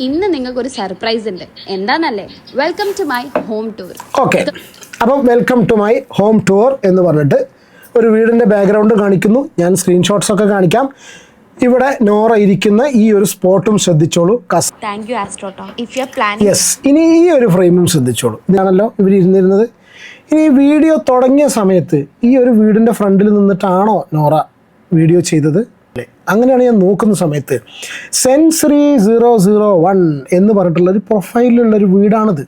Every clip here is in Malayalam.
ഇന്ന് നിങ്ങൾക്ക് ഒരു സർപ്രൈസ് ഉണ്ട്. എന്താണെന്നല്ലേ? Welcome to my home tour. Okay, അപ്പം welcome to my home tour എന്ന് പറഞ്ഞിട്ട് ഒരു വീടിൻ്റെ ബാക്ക്ഗ്രൗണ്ട് കാണിക്കുന്നു. ഞാൻ സ്ക്രീൻഷോട്ട്സ് ഒക്കെ കാണിക്കാം. ഇവിടെ നോറ ഇരിക്കുന്ന ഈ ഒരു സ്പോട്ടും ശ്രദ്ധിച്ചോളൂ. Thank you Astrotalk. If you are planning. Yes, ഇനി ഈ ഒരു ഫ്രെയിമും ശ്രദ്ധിച്ചോളൂ. ഇതാണല്ലോ ഇവർ ഇരുന്നിരുന്നത്. ഇനി ഈ വീഡിയോ തുടങ്ങിയ സമയത്ത് ഈ ഒരു വീടിൻ്റെ ഫ്രണ്ടിൽ നിന്നിട്ടാണോ നോറ വീഡിയോ ചെയ്തത്? അങ്ങനെയാണ് ഞാൻ നോക്കുന്ന സമയത്ത് സെൻസറി 001 എന്ന് പറഞ്ഞിട്ടുള്ളൊരു പ്രൊഫൈലിലുള്ളൊരു വീടാണിത്.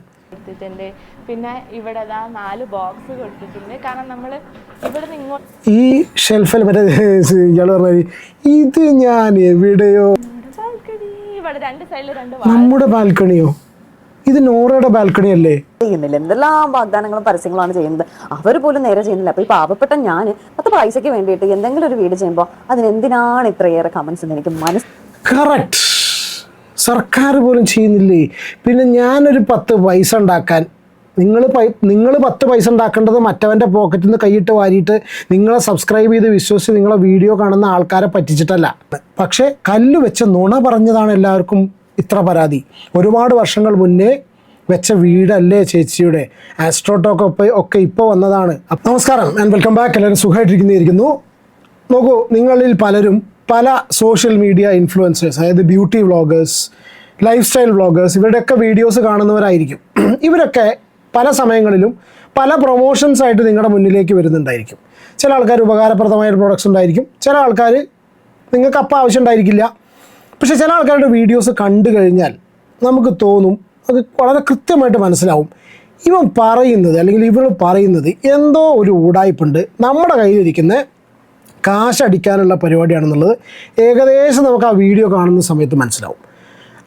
പിന്നെ ഇവിടെ 4 ബോക്സ് കൊടുത്തിട്ടുണ്ട്. കാരണം നമ്മൾ ഇവിടെ ഇങ്ങോട്ട് ഈ ഷെൽഫിൽ മറ്റേ ഇയാൾ പറഞ്ഞത് ഇത് ഞാൻ എവിടെയോ ഇവിടെ 2 സൈഡിൽ 2 നമ്മുടെ ബാൽക്കണിയോ? ഇത് നോറയുടെ ബാൽക്കണി അല്ലേ? ചെയ്യുന്നില്ല, എന്തെല്ലാം വാഗ്ദാനങ്ങളും പരസ്യങ്ങളാണ് ചെയ്യുന്നത്. അവർ പോലും നേരെ ചെയ്യുന്നില്ല. അപ്പൊ ഈ പാവപ്പെട്ട ഞാൻ 10 പൈസയ്ക്ക് വേണ്ടിയിട്ട് എന്തെങ്കിലും ഒരു വീട് ചെയ്യുമ്പോൾ അതിനെന്തിനാണ് ഇത്രയേറെ കമന്റ്സ് എന്ന് എനിക്ക് കറക്റ്റ്. സർക്കാർ പോലും ചെയ്യുന്നില്ലേ? പിന്നെ ഞാനൊരു 10 പൈസ ഉണ്ടാക്കാൻ നിങ്ങൾ 10 പൈസ ഉണ്ടാക്കേണ്ടത് മറ്റവൻ്റെ പോക്കറ്റിൽ നിന്ന് കൈയിട്ട് വാരിയിട്ട് നിങ്ങളെ സബ്സ്ക്രൈബ് ചെയ്ത് വിശ്വസിച്ച് നിങ്ങളെ വീഡിയോ കാണുന്ന ആൾക്കാരെ പറ്റിച്ചിട്ടല്ല. പക്ഷേ കല്ല് വെച്ച് നുണ പറഞ്ഞതാണ് എല്ലാവർക്കും ഇത്ര പരാതി. ഒരുപാട് വർഷങ്ങൾ മുന്നേ വെച്ച വീടല്ലേ ചേച്ചിയുടെ? ആസ്ട്രോട്ടോക്ക് ഒക്കെ ഇപ്പോൾ വന്നതാണ്. നമസ്കാരം ആൻഡ് വെൽക്കം ബാക്ക്. എല്ലാവരും സുഖമായിട്ടിരിക്കുന്നു. നോക്കൂ, നിങ്ങളിൽ പലരും പല സോഷ്യൽ മീഡിയ ഇൻഫ്ലുവൻസേഴ്സ്, അതായത് beauty vloggers, life style vloggers, ഇവരുടെയൊക്കെ വീഡിയോസ് കാണുന്നവരായിരിക്കും. ഇവരൊക്കെ പല സമയങ്ങളിലും പല പ്രൊമോഷൻസ് ആയിട്ട് നിങ്ങളുടെ മുന്നിലേക്ക് വരുന്നുണ്ടായിരിക്കും. ചില ആൾക്കാർ ഉപകാരപ്രദമായ പ്രോഡക്റ്റ്സ് ഉണ്ടായിരിക്കും, ചില ആൾക്കാർ നിങ്ങൾക്ക് അപ്പം ആവശ്യം ഉണ്ടായിരിക്കില്ല. പക്ഷേ ചില ആൾക്കാരുടെ വീഡിയോസ് കണ്ടു കഴിഞ്ഞാൽ നമുക്ക് തോന്നും, അത് വളരെ കൃത്യമായിട്ട് മനസ്സിലാവും, ഇവൻ പറയുന്നത് അല്ലെങ്കിൽ ഇവർ പറയുന്നത് എന്തോ ഒരു ഊടായ്പുണ്ട്, നമ്മുടെ കയ്യിലിരിക്കുന്ന കാശടിക്കാനുള്ള പരിപാടിയാണെന്നുള്ളത് ഏകദേശം നമുക്ക് ആ വീഡിയോ കാണുന്ന സമയത്ത് മനസ്സിലാവും.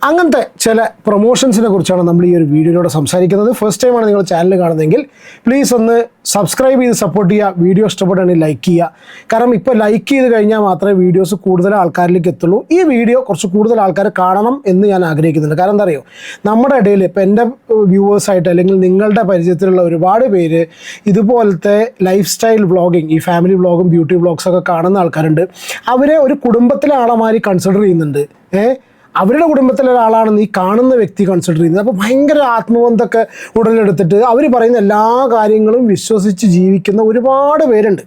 അങ്ങനത്തെ ചില പ്രൊമോഷൻസിനെ കുറിച്ചാണ് നമ്മൾ ഈ ഒരു വീഡിയോയിലൂടെ സംസാരിക്കുന്നത്. ഫസ്റ്റ് ടൈമാണ് നിങ്ങൾ ചാനൽ കാണുന്നതെങ്കിൽ പ്ലീസ് ഒന്ന് സബ്സ്ക്രൈബ് ചെയ്ത് സപ്പോർട്ട് ചെയ്യുക. വീഡിയോ ഇഷ്ടപ്പെടുകയാണെങ്കിൽ ലൈക്ക് ചെയ്യുക. കാരണം ഇപ്പോൾ ലൈക്ക് ചെയ്ത് കഴിഞ്ഞാൽ മാത്രമേ വീഡിയോസ് കൂടുതൽ ആൾക്കാരിലേക്ക് എത്തുള്ളൂ. ഈ വീഡിയോ കുറച്ച് കൂടുതൽ ആൾക്കാർ കാണണം എന്ന് ഞാൻ ആഗ്രഹിക്കുന്നുണ്ട്. കാരണം എന്താ അറിയോ, നമ്മുടെ ഇടയിൽ ഇപ്പോൾ എൻ്റെ വ്യൂവേഴ്സായിട്ട് അല്ലെങ്കിൽ നിങ്ങളുടെ പരിചയത്തിലുള്ള ഒരുപാട് പേര് ഇതുപോലത്തെ ലൈഫ് സ്റ്റൈൽ വ്ളോഗിങ്, ഈ ഫാമിലി വ്ളോഗും ബ്യൂട്ടി വ്ളോഗ്സൊക്കെ കാണുന്ന ആൾക്കാരുണ്ട്. അവരെ ഒരു കുടുംബത്തിലെ ആളമാരി കൺസിഡർ ചെയ്യുന്നുണ്ട്. അവരുടെ കുടുംബത്തിലെ ഒരാളാണെന്ന് ഈ കാണുന്ന വ്യക്തി കൺസിഡർ ചെയ്യുന്നത്. അപ്പോൾ ഭയങ്കര ആത്മബന്ധമൊക്കെ ഉടലെടുത്തിട്ട് അവർ പറയുന്ന എല്ലാ കാര്യങ്ങളും വിശ്വസിച്ച് ജീവിക്കുന്ന ഒരുപാട് പേരുണ്ട്.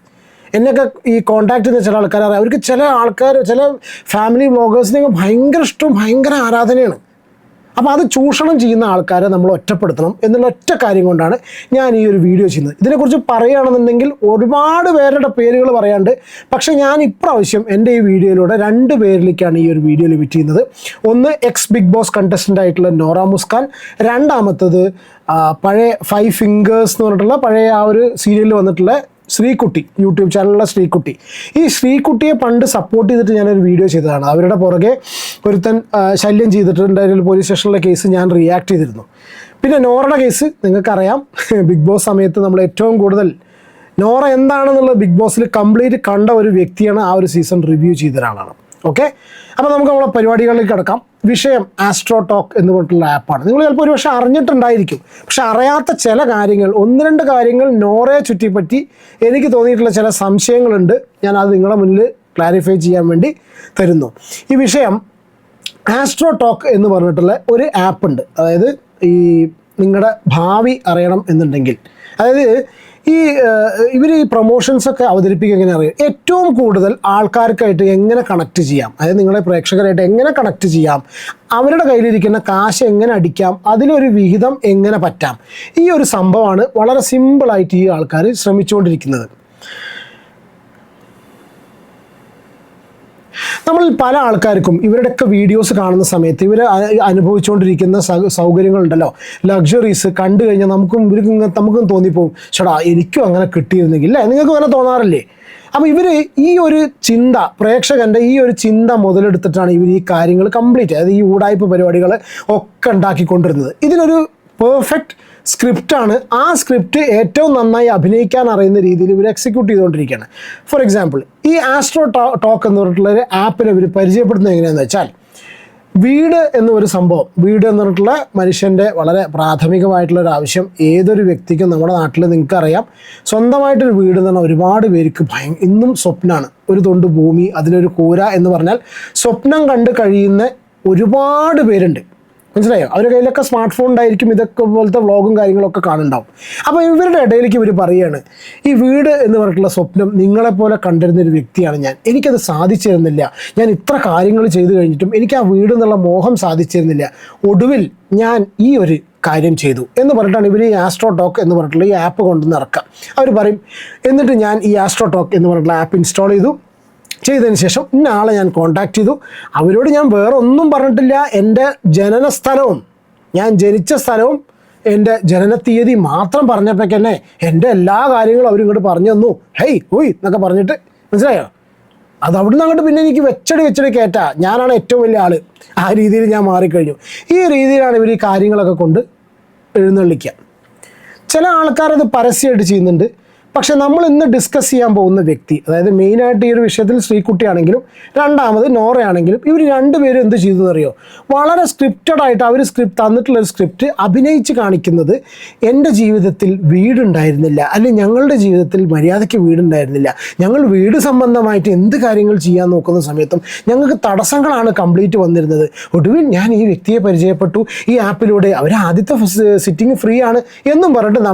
എന്നൊക്കെ ഈ കോൺടാക്ട് ചെയ്യുന്ന ചില ആൾക്കാരറിയാം. അവർക്ക് ചില ആൾക്കാർ, ചില ഫാമിലി വ്ളോഗേഴ്സിനെയൊക്കെ ഭയങ്കര ഇഷ്ടവും ഭയങ്കര ആരാധനയാണ്. അപ്പോൾ അത് ചൂഷണം ചെയ്യുന്ന ആൾക്കാരെ നമ്മൾ ഒറ്റപ്പെടുത്തണം എന്നുള്ള ഒറ്റ കാര്യം കൊണ്ടാണ് ഞാൻ ഈ ഒരു വീഡിയോ ചെയ്യുന്നത്. ഇതിനെക്കുറിച്ച് പറയുകയാണെന്നുണ്ടെങ്കിൽ ഒരുപാട് പേരുടെ പേരുകൾ പറയാണ്ട്, പക്ഷേ ഞാൻ ഇപ്രാവശ്യം എൻ്റെ ഈ വീഡിയോയിലൂടെ 2 പേരിലേക്കാണ് ഈ ഒരു വീഡിയോ ലിമിറ്റ് ചെയ്യുന്നത്. ഒന്ന് എക്സ് ബിഗ് ബോസ് കണ്ടസ്റ്റൻ്റ് ആയിട്ടുള്ള നോറ മുസ്കാൻ, രണ്ടാമത്തത് പഴയ 5 ഫിംഗേഴ്സ് എന്ന് പറഞ്ഞിട്ടുള്ള പഴയ ആ ഒരു സീരിയലിൽ വന്നിട്ടുള്ള ശ്രീകുട്ടി, യൂട്യൂബ് ചാനലിലുള്ള ശ്രീകുട്ടി. ഈ ശ്രീകുട്ടിയെ പണ്ട് സപ്പോർട്ട് ചെയ്തിട്ട് ഞാനൊരു വീഡിയോ ചെയ്തതാണ്. അവരുടെ പുറകെ ഒരുത്തൻ ശല്യം ചെയ്തിട്ടുണ്ടായിരുന്ന പോലീസ് സ്റ്റേഷനിലെ കേസ് ഞാൻ റിയാക്ട് ചെയ്തിരുന്നു. പിന്നെ നോറയുടെ കേസ് നിങ്ങൾക്കറിയാം, ബിഗ് ബോസ് സമയത്ത് നമ്മൾ ഏറ്റവും കൂടുതൽ നോറ എന്താണെന്നുള്ള ബിഗ് ബോസിൽ കംപ്ലീറ്റ് കണ്ട ഒരു വ്യക്തിയാണ്. ആ ഒരു സീസൺ റിവ്യൂ ചെയ്ത ഒരാളാണ്. ഓക്കെ, അപ്പോൾ നമുക്ക് നമ്മളെ പരിപാടികളിലേക്ക് കിടക്കാം. വിഷയം ആസ്ട്രോടോക്ക് എന്ന് പറഞ്ഞിട്ടുള്ള ആപ്പാണ്. നിങ്ങൾ ചിലപ്പോൾ ഒരു പക്ഷേ അറിഞ്ഞിട്ടുണ്ടായിരിക്കും, പക്ഷെ അറിയാത്ത ചില കാര്യങ്ങൾ, 1-2 കാര്യങ്ങൾ നോറയെ ചുറ്റിപ്പറ്റി എനിക്ക് തോന്നിയിട്ടുള്ള ചില സംശയങ്ങളുണ്ട്. ഞാൻ അത് നിങ്ങളുടെ മുന്നിൽ ക്ലാരിഫൈ ചെയ്യാൻ വേണ്ടി തരുന്നു. ഈ വിഷയം ആസ്ട്രോടോക്ക് എന്ന് പറഞ്ഞിട്ടുള്ള ഒരു ആപ്പുണ്ട്. അതായത് ഈ നിങ്ങളുടെ ഭാവി അറിയണം എന്നുണ്ടെങ്കിൽ, അതായത് ഇവർ ഈ പ്രൊമോഷൻസൊക്കെ അവതരിപ്പിക്കുക എങ്ങനെ അറിയാം, ഏറ്റവും കൂടുതൽ ആൾക്കാർക്കായിട്ട് എങ്ങനെ കണക്ട് ചെയ്യാം, അതായത് നിങ്ങളെ പ്രേക്ഷകരായിട്ട് എങ്ങനെ കണക്ട് ചെയ്യാം, അവരുടെ കയ്യിലിരിക്കുന്ന കാശ് എങ്ങനെ അടിക്കാം, അതിലൊരു വിഹിതം എങ്ങനെ പറ്റാം, ഈ ഒരു സംഭവമാണ് വളരെ സിമ്പിളായിട്ട് ഈ ആൾക്കാർ ശ്രമിച്ചുകൊണ്ടിരിക്കുന്നത്. നമ്മൾ പല ആൾക്കാർക്കും ഇവരുടെയൊക്കെ വീഡിയോസ് കാണുന്ന സമയത്ത് ഇവർ അനുഭവിച്ചുകൊണ്ടിരിക്കുന്ന സൗകര്യങ്ങളുണ്ടല്ലോ, ലക്ഷറീസ് കണ്ടു കഴിഞ്ഞാൽ നമുക്കും തോന്നിപ്പോവും, ചേട്ടാ എനിക്കും അങ്ങനെ കിട്ടിയിരുന്നെങ്കിൽ അല്ലേ? നിങ്ങൾക്ക് അങ്ങനെ തോന്നാറില്ലേ? അപ്പോൾ ഇവർ ഈ ഒരു ചിന്ത, പ്രേക്ഷകൻ്റെ ഈ ഒരു ചിന്ത മുതലെടുത്തിട്ടാണ് ഇവർ ഈ കാര്യങ്ങൾ കംപ്ലീറ്റ്, അതായത് ഈ ഊടായ്പ പരിപാടികൾ ഒക്കെ ഉണ്ടാക്കിക്കൊണ്ടിരുന്നത്. ഇതിനൊരു പെർഫെക്റ്റ് സ്ക്രിപ്റ്റാണ്. ആ സ്ക്രിപ്റ്റ് ഏറ്റവും നന്നായി അഭിനയിക്കാൻ അറിയുന്ന രീതിയിൽ ഇവർ എക്സിക്യൂട്ട് ചെയ്തുകൊണ്ടിരിക്കുകയാണ്. ഫോർ എക്സാമ്പിൾ, ഈ ആസ്ട്രോ ടോക്ക് എന്ന് പറഞ്ഞിട്ടുള്ളൊരു ആപ്പിനെ ഇവർ പരിചയപ്പെടുന്നത് എങ്ങനെയാണെന്ന് വെച്ചാൽ, വീട് എന്നൊരു സംഭവം, വീട് എന്ന് പറഞ്ഞിട്ടുള്ള മനുഷ്യൻ്റെ വളരെ പ്രാഥമികമായിട്ടുള്ളൊരു ആവശ്യം ഏതൊരു വ്യക്തിക്കും നമ്മുടെ നാട്ടിൽ നിങ്ങൾക്കറിയാം, സ്വന്തമായിട്ടൊരു വീട് എന്ന് പറഞ്ഞാൽ ഒരുപാട് പേർക്ക് ഇന്നും സ്വപ്നമാണ്. ഒരു തൊണ്ട് ഭൂമി, അതിലൊരു കൂര എന്ന് പറഞ്ഞാൽ സ്വപ്നം കണ്ട് കഴിയുന്ന ഒരുപാട് പേരുണ്ട്. മനസ്സിലായോ? അവരുടെ കയ്യിലൊക്കെ സ്മാർട്ട് ഫോൺ ഉണ്ടായിരിക്കും, ഇതൊക്കെ പോലത്തെ വ്ളോഗും കാര്യങ്ങളൊക്കെ കാണുന്നുണ്ടാവും. അപ്പോൾ ഇവരുടെ ഇടയിലേക്ക് ഇവർ പറയുകയാണ്, ഈ വീട് എന്ന് പറഞ്ഞിട്ടുള്ള സ്വപ്നം നിങ്ങളെപ്പോലെ കണ്ടിരുന്നൊരു വ്യക്തിയാണ് ഞാൻ, എനിക്കത് സാധിച്ചിരുന്നില്ല, ഞാൻ ഇത്ര കാര്യങ്ങൾ ചെയ്തു കഴിഞ്ഞിട്ടും എനിക്ക് ആ വീട് എന്നുള്ള മോഹം സാധിച്ചിരുന്നില്ല, ഒടുവിൽ ഞാൻ ഈ ഒരു കാര്യം ചെയ്തു എന്ന് പറഞ്ഞിട്ടാണ് ഇവർ ഈ ആസ്ട്രോ ടോക്ക് എന്ന് പറഞ്ഞിട്ടുള്ള ഈ ആപ്പ് കൊണ്ടുവന്ന് ഇറക്കുക. അവർ പറയും, എന്നിട്ട് ഞാൻ ഈ ആസ്ട്രോ ടോക്ക് എന്ന് പറഞ്ഞിട്ടുള്ള ആപ്പ് ഇൻസ്റ്റാൾ ചെയ്തതിന് ശേഷം ഇന്ന ആളെ ഞാൻ കോൺടാക്ട് ചെയ്തു. അവരോട് ഞാൻ വേറെ ഒന്നും പറഞ്ഞിട്ടില്ല, എൻ്റെ ജനന സ്ഥലവും ഞാൻ ജനിച്ച സ്ഥലവും എൻ്റെ ജനന തീയതി മാത്രം പറഞ്ഞപ്പോഴേക്ക് തന്നെ എൻ്റെ എല്ലാ കാര്യങ്ങളും അവരിങ്ങോട്ട് പറഞ്ഞു തന്നു. ഹേയ് ഹോയ് എന്നൊക്കെ പറഞ്ഞിട്ട്, മനസ്സിലായോ? അത് അവിടുന്ന് അങ്ങോട്ട് പിന്നെ എനിക്ക് വെച്ചടി കയറ്റാ, ഞാനാണ് ഏറ്റവും വലിയ ആൾ, ആ രീതിയിൽ ഞാൻ മാറിക്കഴിഞ്ഞു. ഈ രീതിയിലാണ് ഇവർ ഈ കാര്യങ്ങളൊക്കെ കൊണ്ട് എഴുന്നള്ളിക്കുക. ചില ആൾക്കാരത് പരസ്യമായിട്ട് ചെയ്യുന്നുണ്ട്. പക്ഷെ നമ്മൾ ഇന്ന് ഡിസ്കസ് ചെയ്യാൻ പോകുന്ന വ്യക്തി, അതായത് മെയിനായിട്ട് ഈ ഒരു വിഷയത്തിൽ ശ്രീകുട്ടിയാണെങ്കിലും രണ്ടാമത് നോറയാണെങ്കിലും, ഇവർ രണ്ടുപേരും എന്ത് ചെയ്തു എന്നറിയോ? വളരെ സ്ക്രിപ്റ്റഡ് ആയിട്ട് അവർ തന്നിട്ടുള്ളൊരു സ്ക്രിപ്റ്റ് അഭിനയിച്ച് കാണിക്കുന്നത്, എൻ്റെ ജീവിതത്തിൽ വീടുണ്ടായിരുന്നില്ല, അല്ലെങ്കിൽ ഞങ്ങളുടെ ജീവിതത്തിൽ മര്യാദയ്ക്ക് വീടുണ്ടായിരുന്നില്ല, ഞങ്ങൾ വീട് സംബന്ധമായിട്ട് എന്ത് കാര്യങ്ങൾ ചെയ്യാൻ നോക്കുന്ന സമയത്തും ഞങ്ങൾക്ക് തടസ്സങ്ങളാണ് കംപ്ലീറ്റ് വന്നിരുന്നത്. ഒടുവിൽ ഞാൻ ഈ വ്യക്തിയെ പരിചയപ്പെട്ടു ഈ ആപ്പിലൂടെ, അവർ ആദ്യത്തെ സിറ്റിംഗ് ഫ്രീ ആണ് എന്നും പറഞ്ഞിട്ട്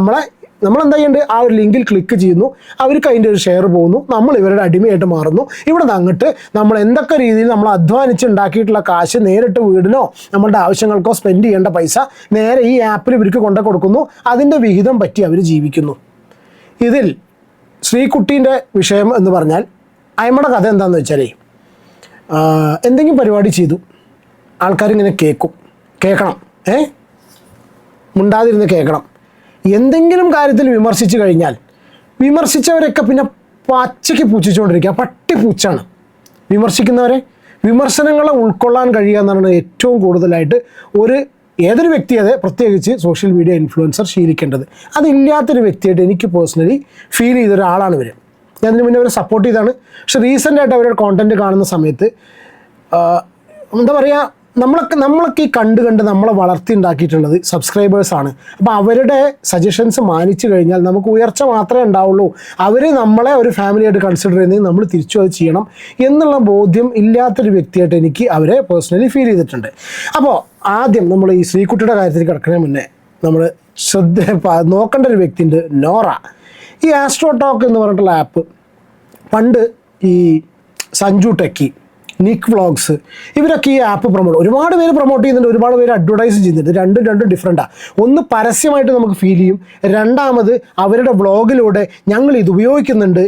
നമ്മളെന്താ ചെയ്യേണ്ടത്? ആ ഒരു ലിങ്കിൽ ക്ലിക്ക് ചെയ്യുന്നു, അവർക്ക് അതിൻ്റെ ഒരു ഷെയർ പോകുന്നു, നമ്മൾ ഇവരുടെ അടിമയായിട്ട് മാറുന്നു. ഇവിടെ നിന്ന് അങ്ങോട്ട് നമ്മൾ എന്തൊക്കെ രീതിയിൽ നമ്മൾ അധ്വാനിച്ച് ഉണ്ടാക്കിയിട്ടുള്ള കാശ് നേരിട്ട് വീടിനോ നമ്മളുടെ ആവശ്യങ്ങൾക്കോ സ്പെൻഡ് ചെയ്യേണ്ട പൈസ നേരെ ഈ ആപ്പിൽ ഇവർക്ക് കൊണ്ടു കൊടുക്കുന്നു, അതിൻ്റെ വിഹിതം പറ്റി അവർ ജീവിക്കുന്നു. ഇതിൽ ശ്രീകുട്ടീൻ്റെ വിഷയം എന്ന് പറഞ്ഞാൽ, അയമ്മയുടെ കഥ എന്താണെന്ന് വെച്ചാലേ, എന്തെങ്കിലും പരിപാടി ചെയ്തു, ആൾക്കാരിങ്ങനെ കേൾക്കണം, മുണ്ടാതിരുന്ന് കേൾക്കണം. എന്തെങ്കിലും കാര്യത്തിൽ വിമർശിച്ചു കഴിഞ്ഞാൽ വിമർശിച്ചവരൊക്കെ പിന്നെ പച്ചയ്ക്ക് പൂച്ചിച്ചുകൊണ്ടിരിക്കുക, പട്ടിപ്പൂച്ചാണ് വിമർശിക്കുന്നവരെ. വിമർശനങ്ങളെ ഉൾക്കൊള്ളാൻ കഴിയുക എന്നാണ് ഏറ്റവും കൂടുതലായിട്ട് ഏതൊരു വ്യക്തി, അതെ പ്രത്യേകിച്ച് സോഷ്യൽ മീഡിയ ഇൻഫ്ലുവൻസർ ശീലിക്കേണ്ടത്. അതില്ലാത്തൊരു വ്യക്തിയായിട്ട് എനിക്ക് പേഴ്സണലി ഫീൽ ചെയ്ത ഒരാളാണ് ഇവർ. ഞാനതിന് മുന്നേ അവരെ സപ്പോർട്ട് ചെയ്താണ്. പക്ഷെ റീസെൻ്റായിട്ട് അവരുടെ കോണ്ടൻറ്റ് കാണുന്ന സമയത്ത് എന്താ പറയുക, നമ്മളൊക്കെ ഈ കണ്ട് നമ്മളെ വളർത്തി ഉണ്ടാക്കിയിട്ടുള്ളത് സബ്സ്ക്രൈബേഴ്സാണ്. അപ്പോൾ അവരുടെ സജഷൻസ് മാനിച്ചു കഴിഞ്ഞാൽ നമുക്ക് ഉയർച്ച മാത്രമേ ഉണ്ടാവുള്ളൂ. അവർ നമ്മളെ ഒരു ഫാമിലിയായിട്ട് കൺസിഡർ ചെയ്യുന്നത് നമ്മൾ തിരിച്ചു അത് ചെയ്യണം എന്നുള്ള ബോധ്യം ഇല്ലാത്തൊരു വ്യക്തിയായിട്ട് എനിക്ക് അവരെ പേഴ്സണലി ഫീൽ ചെയ്തിട്ടുണ്ട്. അപ്പോൾ ആദ്യം നമ്മൾ ഈ ശ്രീകുട്ടിയുടെ കാര്യത്തിൽ കിടക്കുന്നതിന് മുന്നേ നമ്മൾ നോക്കേണ്ട ഒരു വ്യക്തിയുണ്ട്, നോറ. ഈ ആസ്ട്രോ ടോക്ക് എന്ന് പറഞ്ഞിട്ടുള്ള ആപ്പ് പണ്ട് ഈ സഞ്ജു ടെക്കി, നിക് വ്ളോഗ്സ്, ഇവരൊക്കെ ഈ ആപ്പ് ഒരുപാട് പേര് പ്രൊമോട്ട് ചെയ്യുന്നുണ്ട്, ഒരുപാട് പേര് അഡ്വർടൈസ് ചെയ്യുന്നുണ്ട്. രണ്ടും ഡിഫറെൻറ്റാണ്. ഒന്ന് പരസ്യമായിട്ട് നമുക്ക് ഫീൽ ചെയ്യും, രണ്ടാമത് അവരുടെ വ്ളോഗിലൂടെ ഞങ്ങൾ ഇത് ഉപയോഗിക്കുന്നുണ്ട്,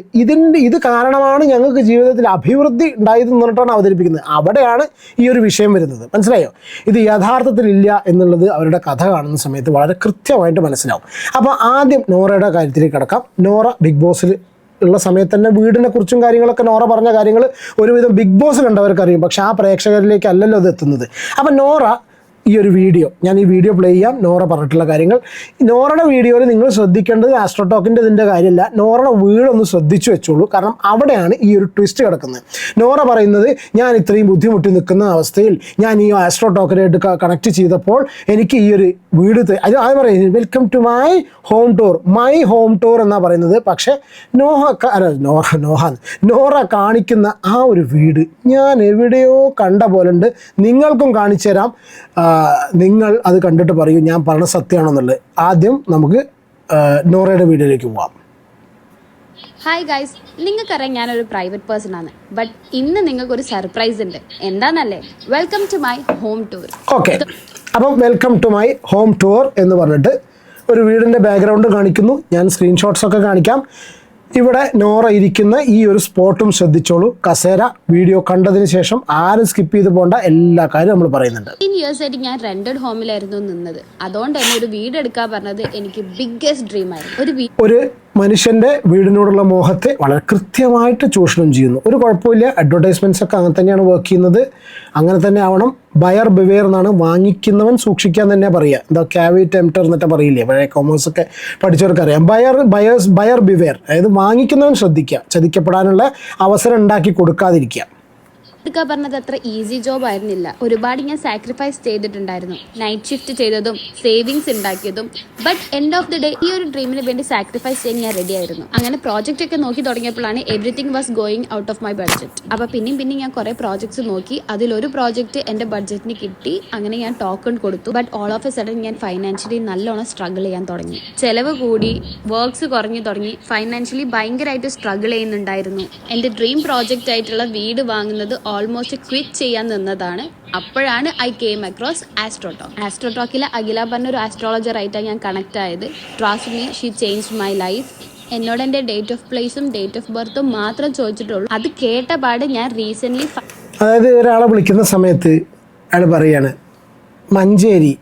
ഇത് കാരണമാണ് ഞങ്ങൾക്ക് ജീവിതത്തിൽ അഭിവൃദ്ധി ഉണ്ടായതെന്ന് പറഞ്ഞിട്ടാണ് അവതരിപ്പിക്കുന്നത്. അവിടെയാണ് ഈ ഒരു വിഷയം വരുന്നത്. മനസ്സിലായോ? ഇത് യഥാർത്ഥത്തിലില്ല എന്നുള്ളത് അവരുടെ കഥ കാണുന്ന സമയത്ത് വളരെ കൃത്യമായിട്ട് മനസ്സിലാവും. അപ്പോൾ ആദ്യം നോറയുടെ കാര്യത്തിലേക്ക് കിടക്കാം. നോറ ബിഗ് ബോസിൽ ഉള്ള സമയത്ത് തന്നെ വീടിനെ കുറിച്ചും കാര്യങ്ങളൊക്കെ നോറ പറഞ്ഞ കാര്യങ്ങൾ ഒരുവിധം ബിഗ് ബോസ് കണ്ടവർക്ക് അറിയും. പക്ഷെ ആ പ്രേക്ഷകരിലേക്ക് അല്ലല്ലോ അത് എത്തുന്നത്. അപ്പം നോറ ഈ ഒരു വീഡിയോ, ഞാൻ ഈ വീഡിയോ പ്ലേ ചെയ്യാം, നോറ പറഞ്ഞിട്ടുള്ള കാര്യങ്ങൾ. നോറയുടെ വീഡിയോയിൽ നിങ്ങൾ ശ്രദ്ധിക്കേണ്ടത് ആസ്ട്രോ ടോക്കിൻ്റെ ഇതിൻ്റെ കാര്യമല്ല, നോറയുടെ വീടൊന്ന് ശ്രദ്ധിച്ചു വെച്ചോളൂ. കാരണം അവിടെയാണ് ഈ ഒരു ട്വിസ്റ്റ് കിടക്കുന്നത്. നോറ പറയുന്നത്, ഞാൻ ഇത്രയും ബുദ്ധിമുട്ടി നിൽക്കുന്ന അവസ്ഥയിൽ ഞാൻ ഈ ആസ്ട്രോ ടോക്കിനായിട്ട് കണക്ട് ചെയ്തപ്പോൾ എനിക്ക് ഈ ഒരു വീട് അത് പറയുന്നത് welcome to my home tour എന്നാണ് പറയുന്നത്. പക്ഷേ നോറ കാണിക്കുന്ന ആ ഒരു വീട് ഞാൻ എവിടെയോ കണ്ട പോലുണ്ട്, നിങ്ങൾക്കും കാണിച്ചു തരാം, നിങ്ങൾ അത് കണ്ടിട്ട് പറയൂ ഞാൻ പറഞ്ഞ സത്യമാണെന്നുള്ളത്. ആദ്യം നമുക്ക് നോറയുടെ വീഡിയോയിലേക്ക് പോവാം. ഹായ് ഗൈസ്, നിങ്ങൾക്കറിയാം ഞാനൊരു പ്രൈവറ്റ് പേഴ്സൺ ആണ്. ബട്ട് ഇന്ന് നിങ്ങൾക്കൊരു സർപ്രൈസ് ഉണ്ട്. എന്താണെന്നല്ലേ? Welcome to my home tour. Okay, അപ്പം welcome to my home tour എന്ന് പറഞ്ഞിട്ട് ഒരു വീടിൻ്റെ ബാക്ക്ഗ്രൗണ്ട് കാണിക്കുന്നു. ഞാൻ സ്ക്രീൻഷോട്ട്സൊക്കെ കാണിക്കാം. ഇവിടെ നോറ ഇരിക്കുന്ന ഈ ഒരു സ്പോട്ടും ശ്രദ്ധിച്ചോളൂ. കസേര വീഡിയോ കണ്ടതിന് ശേഷം ആരും സ്കിപ്പ് ചെയ്ത് പോകേണ്ട, എല്ലാ കാര്യവും നമ്മൾ പറയുന്നുണ്ട്. 15 years ആയിട്ട് ഞാൻ റെന്റഡ് ഹോമിലായിരുന്നു നിന്നത്. അതുകൊണ്ട് തന്നെ ഒരു വീട് എടുക്കാൻ പറഞ്ഞത് എനിക്ക് ബിഗ്ഗസ്റ്റ് ഡ്രീം ആയിരുന്നു. ഒരു മനുഷ്യൻ്റെ വീടിനോടുള്ള മോഹത്തെ വളരെ കൃത്യമായിട്ട് ചൂഷണം ചെയ്യുന്നു. ഒരു കുഴപ്പമില്ല, അഡ്വർടൈസ്മെൻറ്റ്സ് ഒക്കെ അങ്ങനെ തന്നെയാണ് വർക്ക് ചെയ്യുന്നത്. അങ്ങനെ തന്നെ ആവണം. ബയർ ബിവെയർ എന്നാണ്, വാങ്ങിക്കുന്നവൻ സൂക്ഷിക്കാൻ തന്നെ പറയുക. എന്താ ക്യാവി ടെംപ്റ്റർ എന്നൊക്കെ പറയില്ലേ, പഴയ കൊമേഴ്സ് ഒക്കെ പഠിച്ചവർക്കറിയാം. ബയർ ബിവെയർ, അതായത് വാങ്ങിക്കുന്നവൻ ശ്രദ്ധിക്കുക, ചതിക്കപ്പെടാനുള്ള അവസരം ഉണ്ടാക്കി കൊടുക്കാതിരിക്കുക. ഇതൊക്കെ പറഞ്ഞത് അത്ര ഈസി ജോബ് ആയിരുന്നില്ല. ഒരുപാട് ഞാൻ സാക്രിഫൈസ് ചെയ്തിട്ടുണ്ടായിരുന്നു. നൈറ്റ് ഷിഫ്റ്റ് ചെയ്തതും സേവിങ്സ് ഉണ്ടാക്കിയതും. But end of the day ഈ ഒരു ഡ്രീമിന് വേണ്ടി സാക്രിഫൈസ് ചെയ്യാൻ ഞാൻ റെഡി ആയിരുന്നു. അങ്ങനെ പ്രോജക്റ്റ് ഒക്കെ നോക്കി തുടങ്ങിയപ്പോഴാണ് everything was going out of my budget. അപ്പോൾ പിന്നെയും ഞാൻ കുറേ പ്രോജക്ട്സ് നോക്കി. അതിലൊരു പ്രോജക്റ്റ് എൻ്റെ ബഡ്ജറ്റിന് കിട്ടി. അങ്ങനെ ഞാൻ ടോക്കൺ കൊടുത്തു. But all of A sudden ഞാൻ ഫൈനാൻഷ്യലി നല്ലോണം സ്ട്രഗിൾ ചെയ്യാൻ തുടങ്ങി. ചെലവ് കൂടി, വർക്ക്സ് കുറഞ്ഞു തുടങ്ങി. ഫൈനാൻഷ്യലി ഭയങ്കരമായിട്ട് സ്ട്രഗിൾ ചെയ്യുന്നുണ്ടായിരുന്നു. എൻ്റെ ഡ്രീം പ്രോജക്റ്റ് ആയിട്ടുള്ള വീട് വാങ്ങുന്നത് ഓൾമോസ്റ്റ് ക്വിറ്റ് ചെയ്യാൻ നിന്നതാണ്. അപ്പോഴാണ് ഐ കെയിം അക്രോസ് ആസ്ട്രോടോക്കിലെ അഖില പറഞ്ഞ ഒരു ആസ്ട്രോളജർ ആയിട്ടാണ് ഞാൻ കണക്ട് ആയത്. Trust me, she changed my life. എന്നോട് എൻ്റെ ഡേറ്റ് ഓഫ് പ്ലേസും ഡേറ്റ് ഓഫ് ബർത്തും മാത്രം ചോദിച്ചിട്ടുള്ളൂ. അത് കേട്ട പാട് ഞാൻ റീസെൻ്റ്ലി അതായത് ഒരാളെ വിളിക്കുന്ന സമയത്ത് അയാൾ പറയാണ് മഞ്ചേരി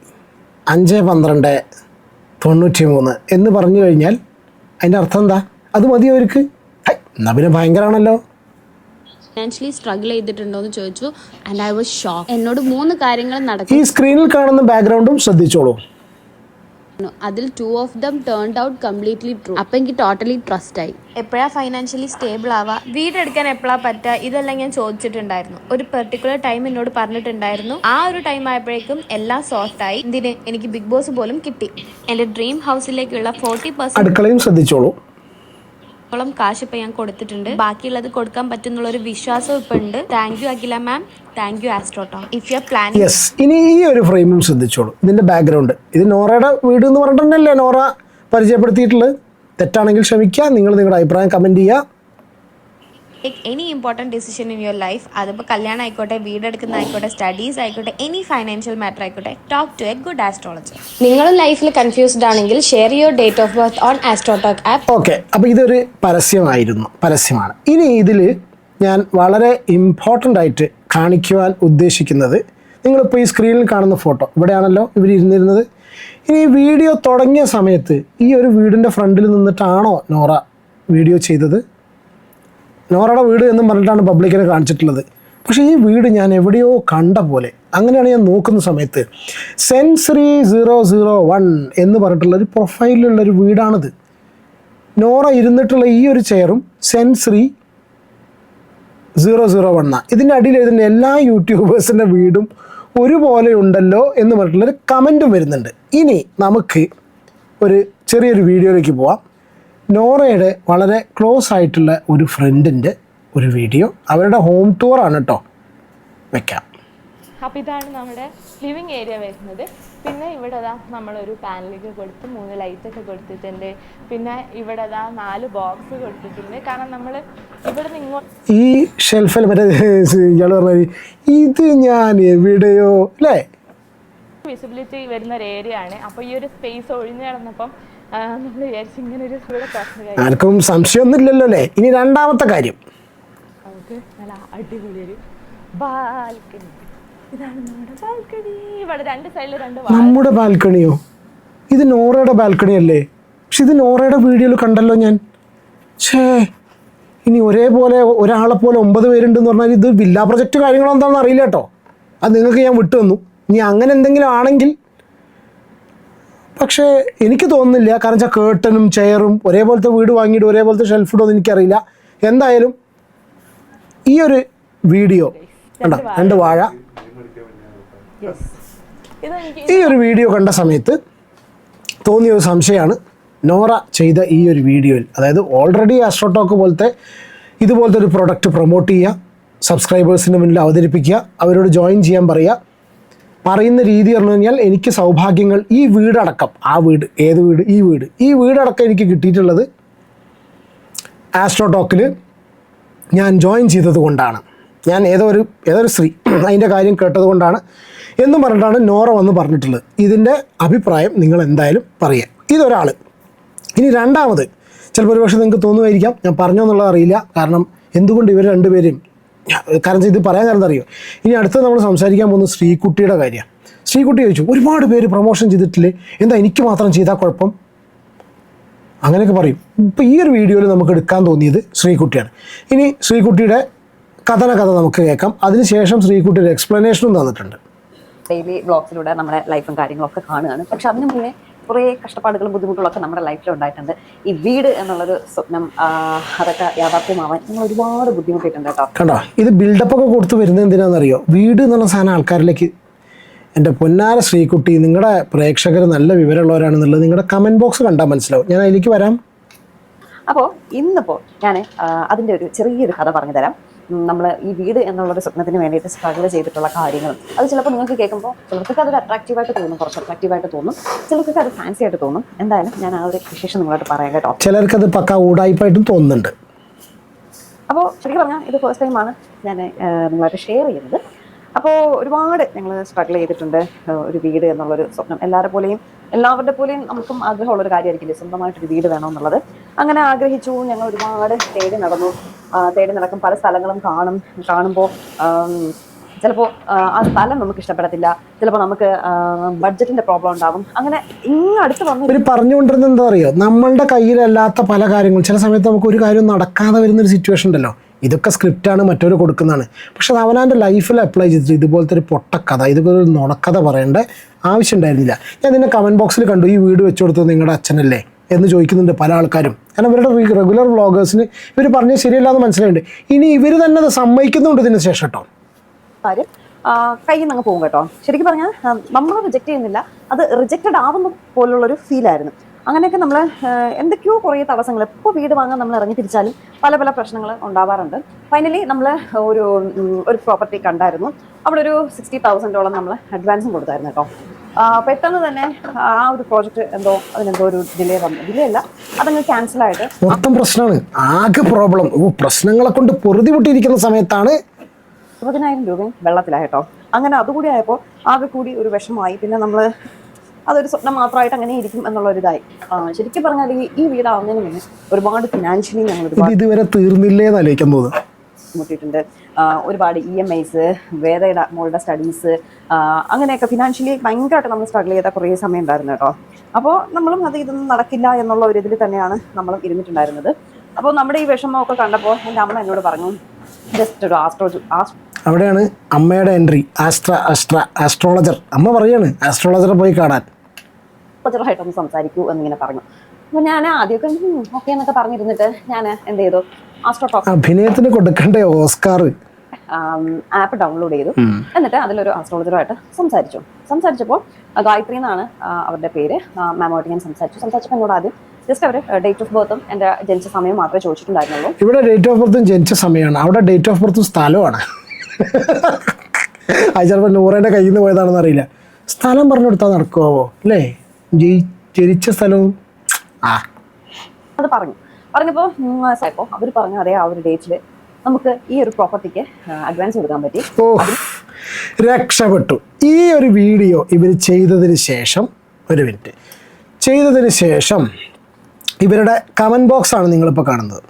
5-12-93 എന്ന് പറഞ്ഞു കഴിഞ്ഞാൽ അതിൻ്റെ അർത്ഥം എന്താ? അത് മതി അവർക്ക്. എന്നാൽ പിന്നെ ഭയങ്കരമാണല്ലോ. ഫൈനാൻഷ്യലി സ്ട്രഗിൾ ചെയ്തിട്ടുണ്ടോ എന്ന് ചോദിച്ചു. And I was shock. എന്നോട് 3 കാര്യങ്ങൾ നടക്കും. ഈ സ്ക്രീനിൽ കാണുന്ന ബാക്ക്ഗ്രൗണ്ടും ശ്രദ്ധിച്ചോളൂ. അതിൽ 2 of them turned out completely true. അപ്പം എനിക്ക് ടോട്ടലി ട്രസ്റ്റ് ആയി. എപ്പോഴാ ഫൈനാൻഷ്യലി സ്റ്റേബിൾ ആവുക, വീടെടുക്കാൻ എപ്പോഴാ പറ്റുക, ഇതെല്ലാം ഞാൻ ചോദിച്ചിട്ടുണ്ടായിരുന്നു. ഒരു പെർട്ടിക്കുലർ ടൈം എന്നോട് പറഞ്ഞിട്ടുണ്ടായിരുന്നു. ആ ഒരു ടൈം ആയപ്പോഴേക്കും എല്ലാം സോർട്ട് ആയി. എനിക്ക് ബിഗ് ബോസ് പോലും കിട്ടി. എൻ്റെ ഡ്രീം ഹൗസിലേക്കുള്ള 40% അടുക്കളയും ശ്രദ്ധിച്ചോളൂ. കാശ് ഇപ്പൊ ഞാൻ കൊടുത്തിട്ടുണ്ട്. ബാക്കിയുള്ളത് കൊടുക്കാൻ പറ്റുന്നുള്ള ഒരു വിശ്വാസം ഇപ്പൊ ഉണ്ട്. Thank you Akhila ma'am, thank you Astrotalk. If you are planning. Yes, ഇനി ഈ ഒരു ഫ്രെയിമും ശ്രദ്ധിച്ചോളൂ. ഇതിന്റെ ബാക്ക്ഗ്രൗണ്ട് ഇത് നോറയുടെ വീട് എന്ന് പറഞ്ഞിട്ടുണ്ടല്ലേ നോറ പരിചയപ്പെടുത്തിയിട്ടുള്ളത്. തെറ്റാണെങ്കിൽ ക്ഷമിക്കുക. നിങ്ങൾ നിങ്ങളുടെ അഭിപ്രായം കമന്റ് ചെയ്യുക. Any important decision in your life, അതിപ്പോൾ കല്യാണം ആയിക്കോട്ടെ, വീടെടുക്കുന്ന ആയിക്കോട്ടെ, സ്റ്റഡീസ് ആയിക്കോട്ടെ, എനി ഫൈനാൻഷ്യൽ മാറ്റർ ആയിക്കോട്ടെ, talk to a good astrologer. നിങ്ങളും ലൈഫിൽ കൺഫ്യൂസ്ഡ് ആണെങ്കിൽ share your date of birth on Astrotalk app. Okay, അപ്പോൾ ഇതൊരു പരസ്യമാണ്. ഇനി ഇതിൽ ഞാൻ വളരെ ഇമ്പോർട്ടൻ്റ് ആയിട്ട് കാണിക്കുവാൻ ഉദ്ദേശിക്കുന്നത്, നിങ്ങളിപ്പോൾ ഈ സ്ക്രീനിൽ കാണുന്ന ഫോട്ടോ ഇവിടെയാണല്ലോ ഇവർ ഇരുന്നിരുന്നത്. ഇനി ഈ വീഡിയോ തുടങ്ങിയ സമയത്ത് ഈ ഒരു വീടിൻ്റെ ഫ്രണ്ടിൽ നിന്നിട്ടാണോ നോറ വീഡിയോ ചെയ്തത്? നോറയുടെ വീട് എന്നും പറഞ്ഞിട്ടാണ് പബ്ലിക്കിനെ കാണിച്ചിട്ടുള്ളത്. പക്ഷേ ഈ വീട് ഞാൻ എവിടെയോ കണ്ട പോലെ. അങ്ങനെയാണ് ഞാൻ നോക്കുന്ന സമയത്ത് സെൻസറി 001 എന്ന് പറഞ്ഞിട്ടുള്ളൊരു പ്രൊഫൈലിലുള്ളൊരു വീടാണിത്. നോറ ഇരുന്നിട്ടുള്ള ഈ ഒരു ചെയറും സെൻസറി 001. ഇതിൻ്റെ അടിയിൽ എഴുതുന്ന എല്ലാ യൂട്യൂബേഴ്സിൻ്റെ വീടും ഒരുപോലെ ഉണ്ടല്ലോ എന്ന് പറഞ്ഞിട്ടുള്ളൊരു കമൻറ്റും വരുന്നുണ്ട്. ഇനി നമുക്ക് ഒരു ചെറിയൊരു വീഡിയോയിലേക്ക് പോവാം. നോറയുടെ വളരെ ക്ലോസ് ആയിട്ടുള്ള ഒരു ഫ്രണ്ടിൻ്റെ ഒരു വീഡിയോ, അവരുടെ ഹോം ടൂറാണ് കേട്ടോ. വെക്കാം. അപ്പോൾ ഇതാണ് നമ്മുടെ ലിവിങ് ഏരിയ വരുന്നത്. പിന്നെ ഇവിടെ നമ്മളൊരു പാനലൊക്കെ കൊടുത്ത് 3 ലൈറ്റൊക്കെ കൊടുത്തിട്ടുണ്ട്. പിന്നെ ഇവിടെ 4 ബോക്സ് കൊടുത്തിട്ടുണ്ട്. കാരണം നമ്മൾ ഇവിടെ നിന്ന് ഇങ്ങോട്ട് ഈ ഷെൽഫിൽ മറ്റേ ഇയാൾ പറഞ്ഞത് ഇത് ഞാൻ എവിടെയോ അല്ലേ വിസിബിലിറ്റി വരുന്ന ഒരു ഏരിയ ആണ്. അപ്പോൾ ഈ ഒരു സ്പേസ് ഒഴിഞ്ഞു കിടന്നപ്പം നമ്മൾ വിചാരിച്ചു ഇങ്ങനെ ഒരു ആർക്കും സംശയമൊന്നും ഇല്ലല്ലോ അല്ലേ. ഇനി രണ്ടാമത്തെ കാര്യം, നമുക്ക് നല്ല അടിപൊളിയൊരു ബാൽക്കണി. ഇതാണ് നമ്മുടെ ബാൽക്കണി. ഇവിടെ 2 സൈഡിൽ 2 നമ്മുടെ ബാൽക്കണിയോ? ഇത് നോറയുടെ ബാൽക്കണി അല്ലേ? പക്ഷെ ഇത് നോറയുടെ വീഡിയോയിൽ കണ്ടല്ലോ ഞാൻ. ഇനി ഒരേപോലെ ഒരാളെ പോലെ 9 പേരുണ്ടെന്ന് പറഞ്ഞാൽ ഇത് വില്ല പ്രൊജക്റ്റ് കാര്യങ്ങളോ എന്താണെന്ന് അറിയില്ല കേട്ടോ. അത് നിങ്ങൾക്ക് ഞാൻ വിട്ടു തന്നു. ഇനി അങ്ങനെ എന്തെങ്കിലും ആണെങ്കിൽ, പക്ഷേ എനിക്ക് തോന്നുന്നില്ല. കാരണം വെച്ചാൽ കേട്ടനും ചെയറും ഒരേപോലത്തെ വീട് വാങ്ങിയിട്ട് ഒരേപോലത്തെ ഷെൽഫിടോ എന്ന് എനിക്കറിയില്ല. എന്തായാലും ഈ ഒരു വീഡിയോ കണ്ടോ, 2 വാഴ, ഈ ഒരു വീഡിയോ കണ്ട സമയത്ത് തോന്നിയ ഒരു സംശയമാണ്. നോറ ചെയ്ത ഈ ഒരു വീഡിയോയിൽ, അതായത് ഓൾറെഡി ആസ്ട്രോടോക്ക് പോലത്തെ ഇതുപോലത്തെ ഒരു പ്രൊഡക്റ്റ് പ്രൊമോട്ട് ചെയ്യുക, സബ്സ്ക്രൈബേഴ്സിൻ്റെ മുന്നിൽ അവതരിപ്പിക്കുക, അവരോട് ജോയിൻ ചെയ്യാൻ പറയുക. പറയുന്ന രീതി പറഞ്ഞു കഴിഞ്ഞാൽ എനിക്ക് സൗഭാഗ്യങ്ങൾ, ഈ വീടടക്കം, ആ വീട് ഏത് വീട്, ഈ വീടടക്കം എനിക്ക് കിട്ടിയിട്ടുള്ളത് ആസ്ട്രോടോക്കിൽ ഞാൻ ജോയിൻ ചെയ്തത് കൊണ്ടാണ്. ഞാൻ ഏതൊരു സ്ത്രീ അതിൻ്റെ കാര്യം കേട്ടത് കൊണ്ടാണ് എന്നും പറഞ്ഞിട്ടാണ് നോറ വന്ന് പറഞ്ഞിട്ടുള്ളത്. ഇതിൻ്റെ അഭിപ്രായം നിങ്ങൾ എന്തായാലും പറയുക. ഇതൊരാൾ. ഇനി രണ്ടാമത്, ചിലപ്പോൾ ഒരു പക്ഷേ നിങ്ങൾക്ക് തോന്നുമായിരിക്കാം ഞാൻ പറഞ്ഞോ എന്നുള്ളത് അറിയില്ല. കാരണം എന്തുകൊണ്ട് ഇവർ രണ്ടുപേരും, കാരണം ഇത് പറയാൻ കാരണം അറിയോ. ഇനി അടുത്ത് നമ്മൾ സംസാരിക്കാൻ പോകുന്നത് ശ്രീകുട്ടിയുടെ കാര്യമാണ്. ശ്രീകുട്ടി ചോദിച്ചു, ഒരുപാട് പേര് പ്രൊമോഷൻ ചെയ്തിട്ടില്ലേ, എന്താ എനിക്ക് മാത്രം ചെയ്താൽ കുഴപ്പം, അങ്ങനെയൊക്കെ പറയും. ഇപ്പോൾ ഈ ഒരു വീഡിയോയിൽ നമുക്ക് എടുക്കാൻ തോന്നിയത് ശ്രീകുട്ടിയാണ്. ഇനി ശ്രീകുട്ടിയുടെ കഥ നമുക്ക് കേൾക്കാം. അതിനുശേഷം ശ്രീകുട്ടി ഒരു എക്സ്പ്ലനേഷനും തന്നിട്ടുണ്ട്. ഡെയിലി ബ്ലോഗ്സിലൂടെ നമ്മുടെ ലൈഫും കാര്യങ്ങളൊക്കെ കാണുകയാണ്. പക്ഷെ അതിന് മുന്നേ കുറേ കഷ്ടപ്പാടുകളും ബുദ്ധിമുട്ടുകളൊക്കെ നമ്മുടെ ലൈഫിൽ ഉണ്ടായിട്ടുണ്ട്. ഈ വീട് എന്നുള്ളൊരു സ്വപ്നം അതൊക്കെ യാഥാർത്ഥ്യമാവാൻ നമ്മൾ ഒരുപാട് ബുദ്ധിമുട്ടിയിട്ടുണ്ട് കേട്ടോ. കണ്ടോ, ഇത് ബിൽഡപ്പ് ഒക്കെ കൊടുത്ത് വരുന്നത് എന്തിനാണെന്നറിയോ? വീട് എന്നുള്ള സാധനം ആൾക്കാരിലേക്ക്. എൻ്റെ പൊന്നാര ശ്രീകുട്ടി, നിങ്ങളുടെ പ്രേക്ഷകർ നല്ല വിവരമുള്ളവരാണെന്നുള്ളത് നിങ്ങളുടെ കമൻറ്റ് ബോക്സ് കണ്ടാൽ മനസ്സിലാവും. ഞാൻ അതിലേക്ക് വരാം. അപ്പോൾ ഇന്നിപ്പോൾ ഞാൻ അതിൻ്റെ ഒരു ചെറിയൊരു കഥ പറഞ്ഞു തരാം. നമ്മൾ ഈ വീട് എന്നുള്ളൊരു സ്വപ്നത്തിന് വേണ്ടിയിട്ട് സ്ട്രഗിൾ ചെയ്തിട്ടുള്ള കാര്യങ്ങളും അത് ചിലപ്പോൾ നിങ്ങൾക്ക് കേൾക്കുമ്പോൾ ചിലർക്കൊക്കെ അതൊരു അട്രാക്റ്റീവായിട്ട് തോന്നും, കുറച്ച് അട്രാക്റ്റീവായിട്ട് തോന്നും, ചിലർക്കൊക്കെ അത് ഫാൻസി ആയിട്ട് തോന്നും. എന്തായാലും ഞാൻ ആ ഒരു വിശേഷം നിങ്ങളോട് പറയാം കേട്ടോ. ചിലർക്കത് പക്ക ഊടായിപ്പായിട്ടും തോന്നുന്നുണ്ട്. അപ്പോൾ ശരിക്കും പറഞ്ഞാൽ ഇത് ഫസ്റ്റ് ടൈമാണ് ഞാൻ നിങ്ങളായിട്ട് ഷെയർ ചെയ്യുന്നത്. അപ്പോൾ ഒരുപാട് ഞങ്ങൾ സ്ട്രഗിൾ ചെയ്തിട്ടുണ്ട് ഒരു വീട് എന്നുള്ളൊരു സ്വപ്നം. എല്ലാവരുടെ പോലെയും നമുക്കും ആഗ്രഹമുള്ളൊരു കാര്യമായിരിക്കില്ലേ സ്വന്തമായിട്ടൊരു വീട് വേണമെന്നുള്ളത്. അങ്ങനെ ആഗ്രഹിച്ചു, ഞങ്ങൾ ഒരുപാട് തേടി നടക്കും, പല സ്ഥലങ്ങളും കാണുമ്പോൾ ചിലപ്പോൾ ആ സ്ഥലം നമുക്ക് ഇഷ്ടപ്പെടത്തില്ല, ചിലപ്പോൾ നമുക്ക് ബഡ്ജറ്റിന്റെ പ്രോബ്ലം ഉണ്ടാകും. അങ്ങനെ അടുത്ത് വന്ന് ഇവർ പറഞ്ഞുകൊണ്ടിരുന്നത് എന്താ അറിയോ, നമ്മളുടെ കയ്യിലല്ലാത്ത പല കാര്യങ്ങളും ചില സമയത്ത് നമുക്ക് ഒരു കാര്യം നടക്കാതെ വരുന്നൊരു സിറ്റുവേഷൻ ഉണ്ടല്ലോ. ഇതൊക്കെ സ്ക്രിപ്റ്റാണ്, മറ്റൊരു കൊടുക്കുന്നതാണ്. പക്ഷെ അത് അവനവൻ്റെ ലൈഫിൽ അപ്ലൈ ചെയ്തിട്ട് ഇതുപോലത്തെ ഒരു പൊട്ടക്കഥ, ഇതുപോലെ ഒരു നുണക്കഥ പറയേണ്ട ആവശ്യം ഉണ്ടായിരുന്നില്ല. ഞാൻ നിന്നെ കമൻറ്റ് ബോക്സിൽ കണ്ടു, ഈ വീട് വെച്ചു കൊടുത്തത് നിങ്ങളുടെ അച്ഛനല്ലേ എന്ന് ചോദിക്കുന്നുണ്ട് പല ആൾക്കാരും. കാരണം ഇവരുടെ റെഗുലർ വ്ളോഗേഴ്സിന് ഇവർ പറഞ്ഞത് ശരിയല്ല എന്ന് മനസ്സിലായിട്ടുണ്ട്. ഇനി ഇവർ തന്നെ അത് സമ്മതിക്കുന്നുണ്ട് ഇതിന് ശേഷം കേട്ടോ. കാര്യം കയ്യിൽ നിന്ന് അങ്ങ് പോകും കേട്ടോ. ശരിക്കും പറഞ്ഞാൽ നമ്മൾ റിജക്റ്റ് ചെയ്യുന്നില്ല, അത് റിജക്റ്റഡ് ആവുന്ന പോലുള്ളൊരു ഫീലായിരുന്നു. അങ്ങനെയൊക്കെ നമ്മൾ എന്തൊക്കെയോ കുറേ തടസ്സങ്ങൾ, ഇപ്പോൾ വീട് വാങ്ങാൻ നമ്മൾ ഇറങ്ങി തിരിച്ചാലും പല പ്രശ്നങ്ങൾ ഉണ്ടാവാറുണ്ട്. ഫൈനലി നമ്മൾ ഒരു പ്രോപ്പർട്ടി കണ്ടായിരുന്നു. അവിടെ ഒരു 60,000 നമ്മൾ അഡ്വാൻസും കൊടുത്തായിരുന്നു കേട്ടോ. പെട്ടെന്ന് തന്നെ ആ ഒരു പ്രോജക്റ്റ് അതിനെന്തോ ഒരു ഡിലേ അല്ല, അതങ്ങ് ക്യാൻസലായിട്ട് മൊത്തം പ്രശ്നമാണ്, ആകെ പ്രോബ്ലം. പ്രശ്നങ്ങളെ കൊണ്ട് പൊറുതി പൊട്ടിയിരിക്കുന്ന സമയത്താണ് 20,000 രൂപയും വെള്ളത്തിലായിട്ടോ. അങ്ങനെ അതുകൂടി ആയപ്പോൾ ആകെ കൂടി ഒരു വിഷമമായി. പിന്നെ നമ്മൾ അതൊരു സ്വപ്നം മാത്രമായിട്ട് അങ്ങനെ ഇരിക്കും എന്നുള്ളൊരിതായി. ശരിക്കും പറഞ്ഞാൽ ഈ വീടാവുന്നതിന് മുന്നേ ഒരുപാട് ഫിനാൻഷ്യലി ഞങ്ങൾ ഇതുവരെ തീർന്നില്ലേ എന്ന് ആലോചിക്കാൻ പോകുന്നത് മുട്ടിയിട്ടുണ്ട്. ഒരുപാട് EMIs, വേദയുടെ മോളുടെ സ്റ്റഡീസ്, അങ്ങനെയൊക്കെ ഫിനാൻഷ്യലി ഭയങ്കരമായിട്ട് നമ്മൾ സ്ട്രഗിൾ ചെയ്ത കുറേ സമയം ഉണ്ടായിരുന്നു കേട്ടോ. അപ്പോൾ നമ്മളും ഇതൊന്നും നടക്കില്ല എന്നുള്ള ഒരു ഇതിൽ തന്നെയാണ് നമ്മളും ഇരുന്നിട്ടുണ്ടായിരുന്നത്. അപ്പോൾ നമ്മുടെ ഈ വിഷമമൊക്കെ കണ്ടപ്പോൾ എൻ്റെ അമ്മ എന്നോട് പറഞ്ഞു, ജസ്റ്റ് ഒരു അവിടെയാണ് അമ്മയുടെ എൻട്രി. ആസ്ട്രോളജർ അമ്മ പറയാണ് ആസ്ട്രോളജറെ പോയി കാണാൻ. ആയിട്ടൊന്ന് സംസാരിക്കൂ എന്നിങ്ങനെ പറഞ്ഞു. അപ്പോൾ ഞാൻ ആദ്യമൊക്കെ ഓക്കെ എന്നൊക്കെ പറഞ്ഞിരുന്നിട്ട് ഞാൻ എന്ത് ചെയ്തു, ആസ്ട്രോടോക്ക് അഭിനയത്തിന് കൊടുക്കണ്ടേ ഓസ്കാർ ആപ്പ് ഡൗൺലോഡ് ചെയ്തു. എന്നിട്ട് അതിലൊരു ആസ്ട്രോളജറുമായിട്ട് സംസാരിച്ചപ്പോൾ ഗായത്രി എന്നാണ് അവരുടെ പേര്. മാമോട്ട് ഞാൻ സംസാരിച്ചപ്പോൾ എന്നോട് ആദ്യം ജസ്റ്റ് അവർ ഡേറ്റ് ഓഫ് ബർത്തും എൻ്റെ ജനിച്ച സമയം മാത്രമേ ചോദിച്ചിട്ടുണ്ടായിരുന്നുള്ളൂ. ഇവിടെ ഡേറ്റ് ഓഫ് ബർത്തും ജനിച്ച സമയമാണ്, അവിടെ ഡേറ്റ് ഓഫ് ബർത്തും സ്ഥലമാണ്. അത് ചിലപ്പോൾ നൂറേൻ്റെ കയ്യിൽ നിന്ന് പോയതാണെന്ന് അറിയില്ല. സ്ഥലം പറഞ്ഞു കൊടുത്താൽ നടക്കുമോ അല്ലേ? ജനിച്ച സ്ഥലവും അത് പറഞ്ഞപ്പോൾ അവർ പറഞ്ഞു അതേ ആ ഒരു ഡേറ്റിൽ നമുക്ക് ഈ ഒരു പ്രോപ്പർട്ടിക്ക് അഡ്വാൻസ് കൊടുക്കാൻ പറ്റി. ഓ, രക്ഷപ്പെട്ടു. ഈ ഒരു വീഡിയോ ഇവർ ചെയ്തതിന് ശേഷം ഇവരുടെ കമൻറ്റ് ബോക്സാണ് നിങ്ങളിപ്പോൾ കാണുന്നത്.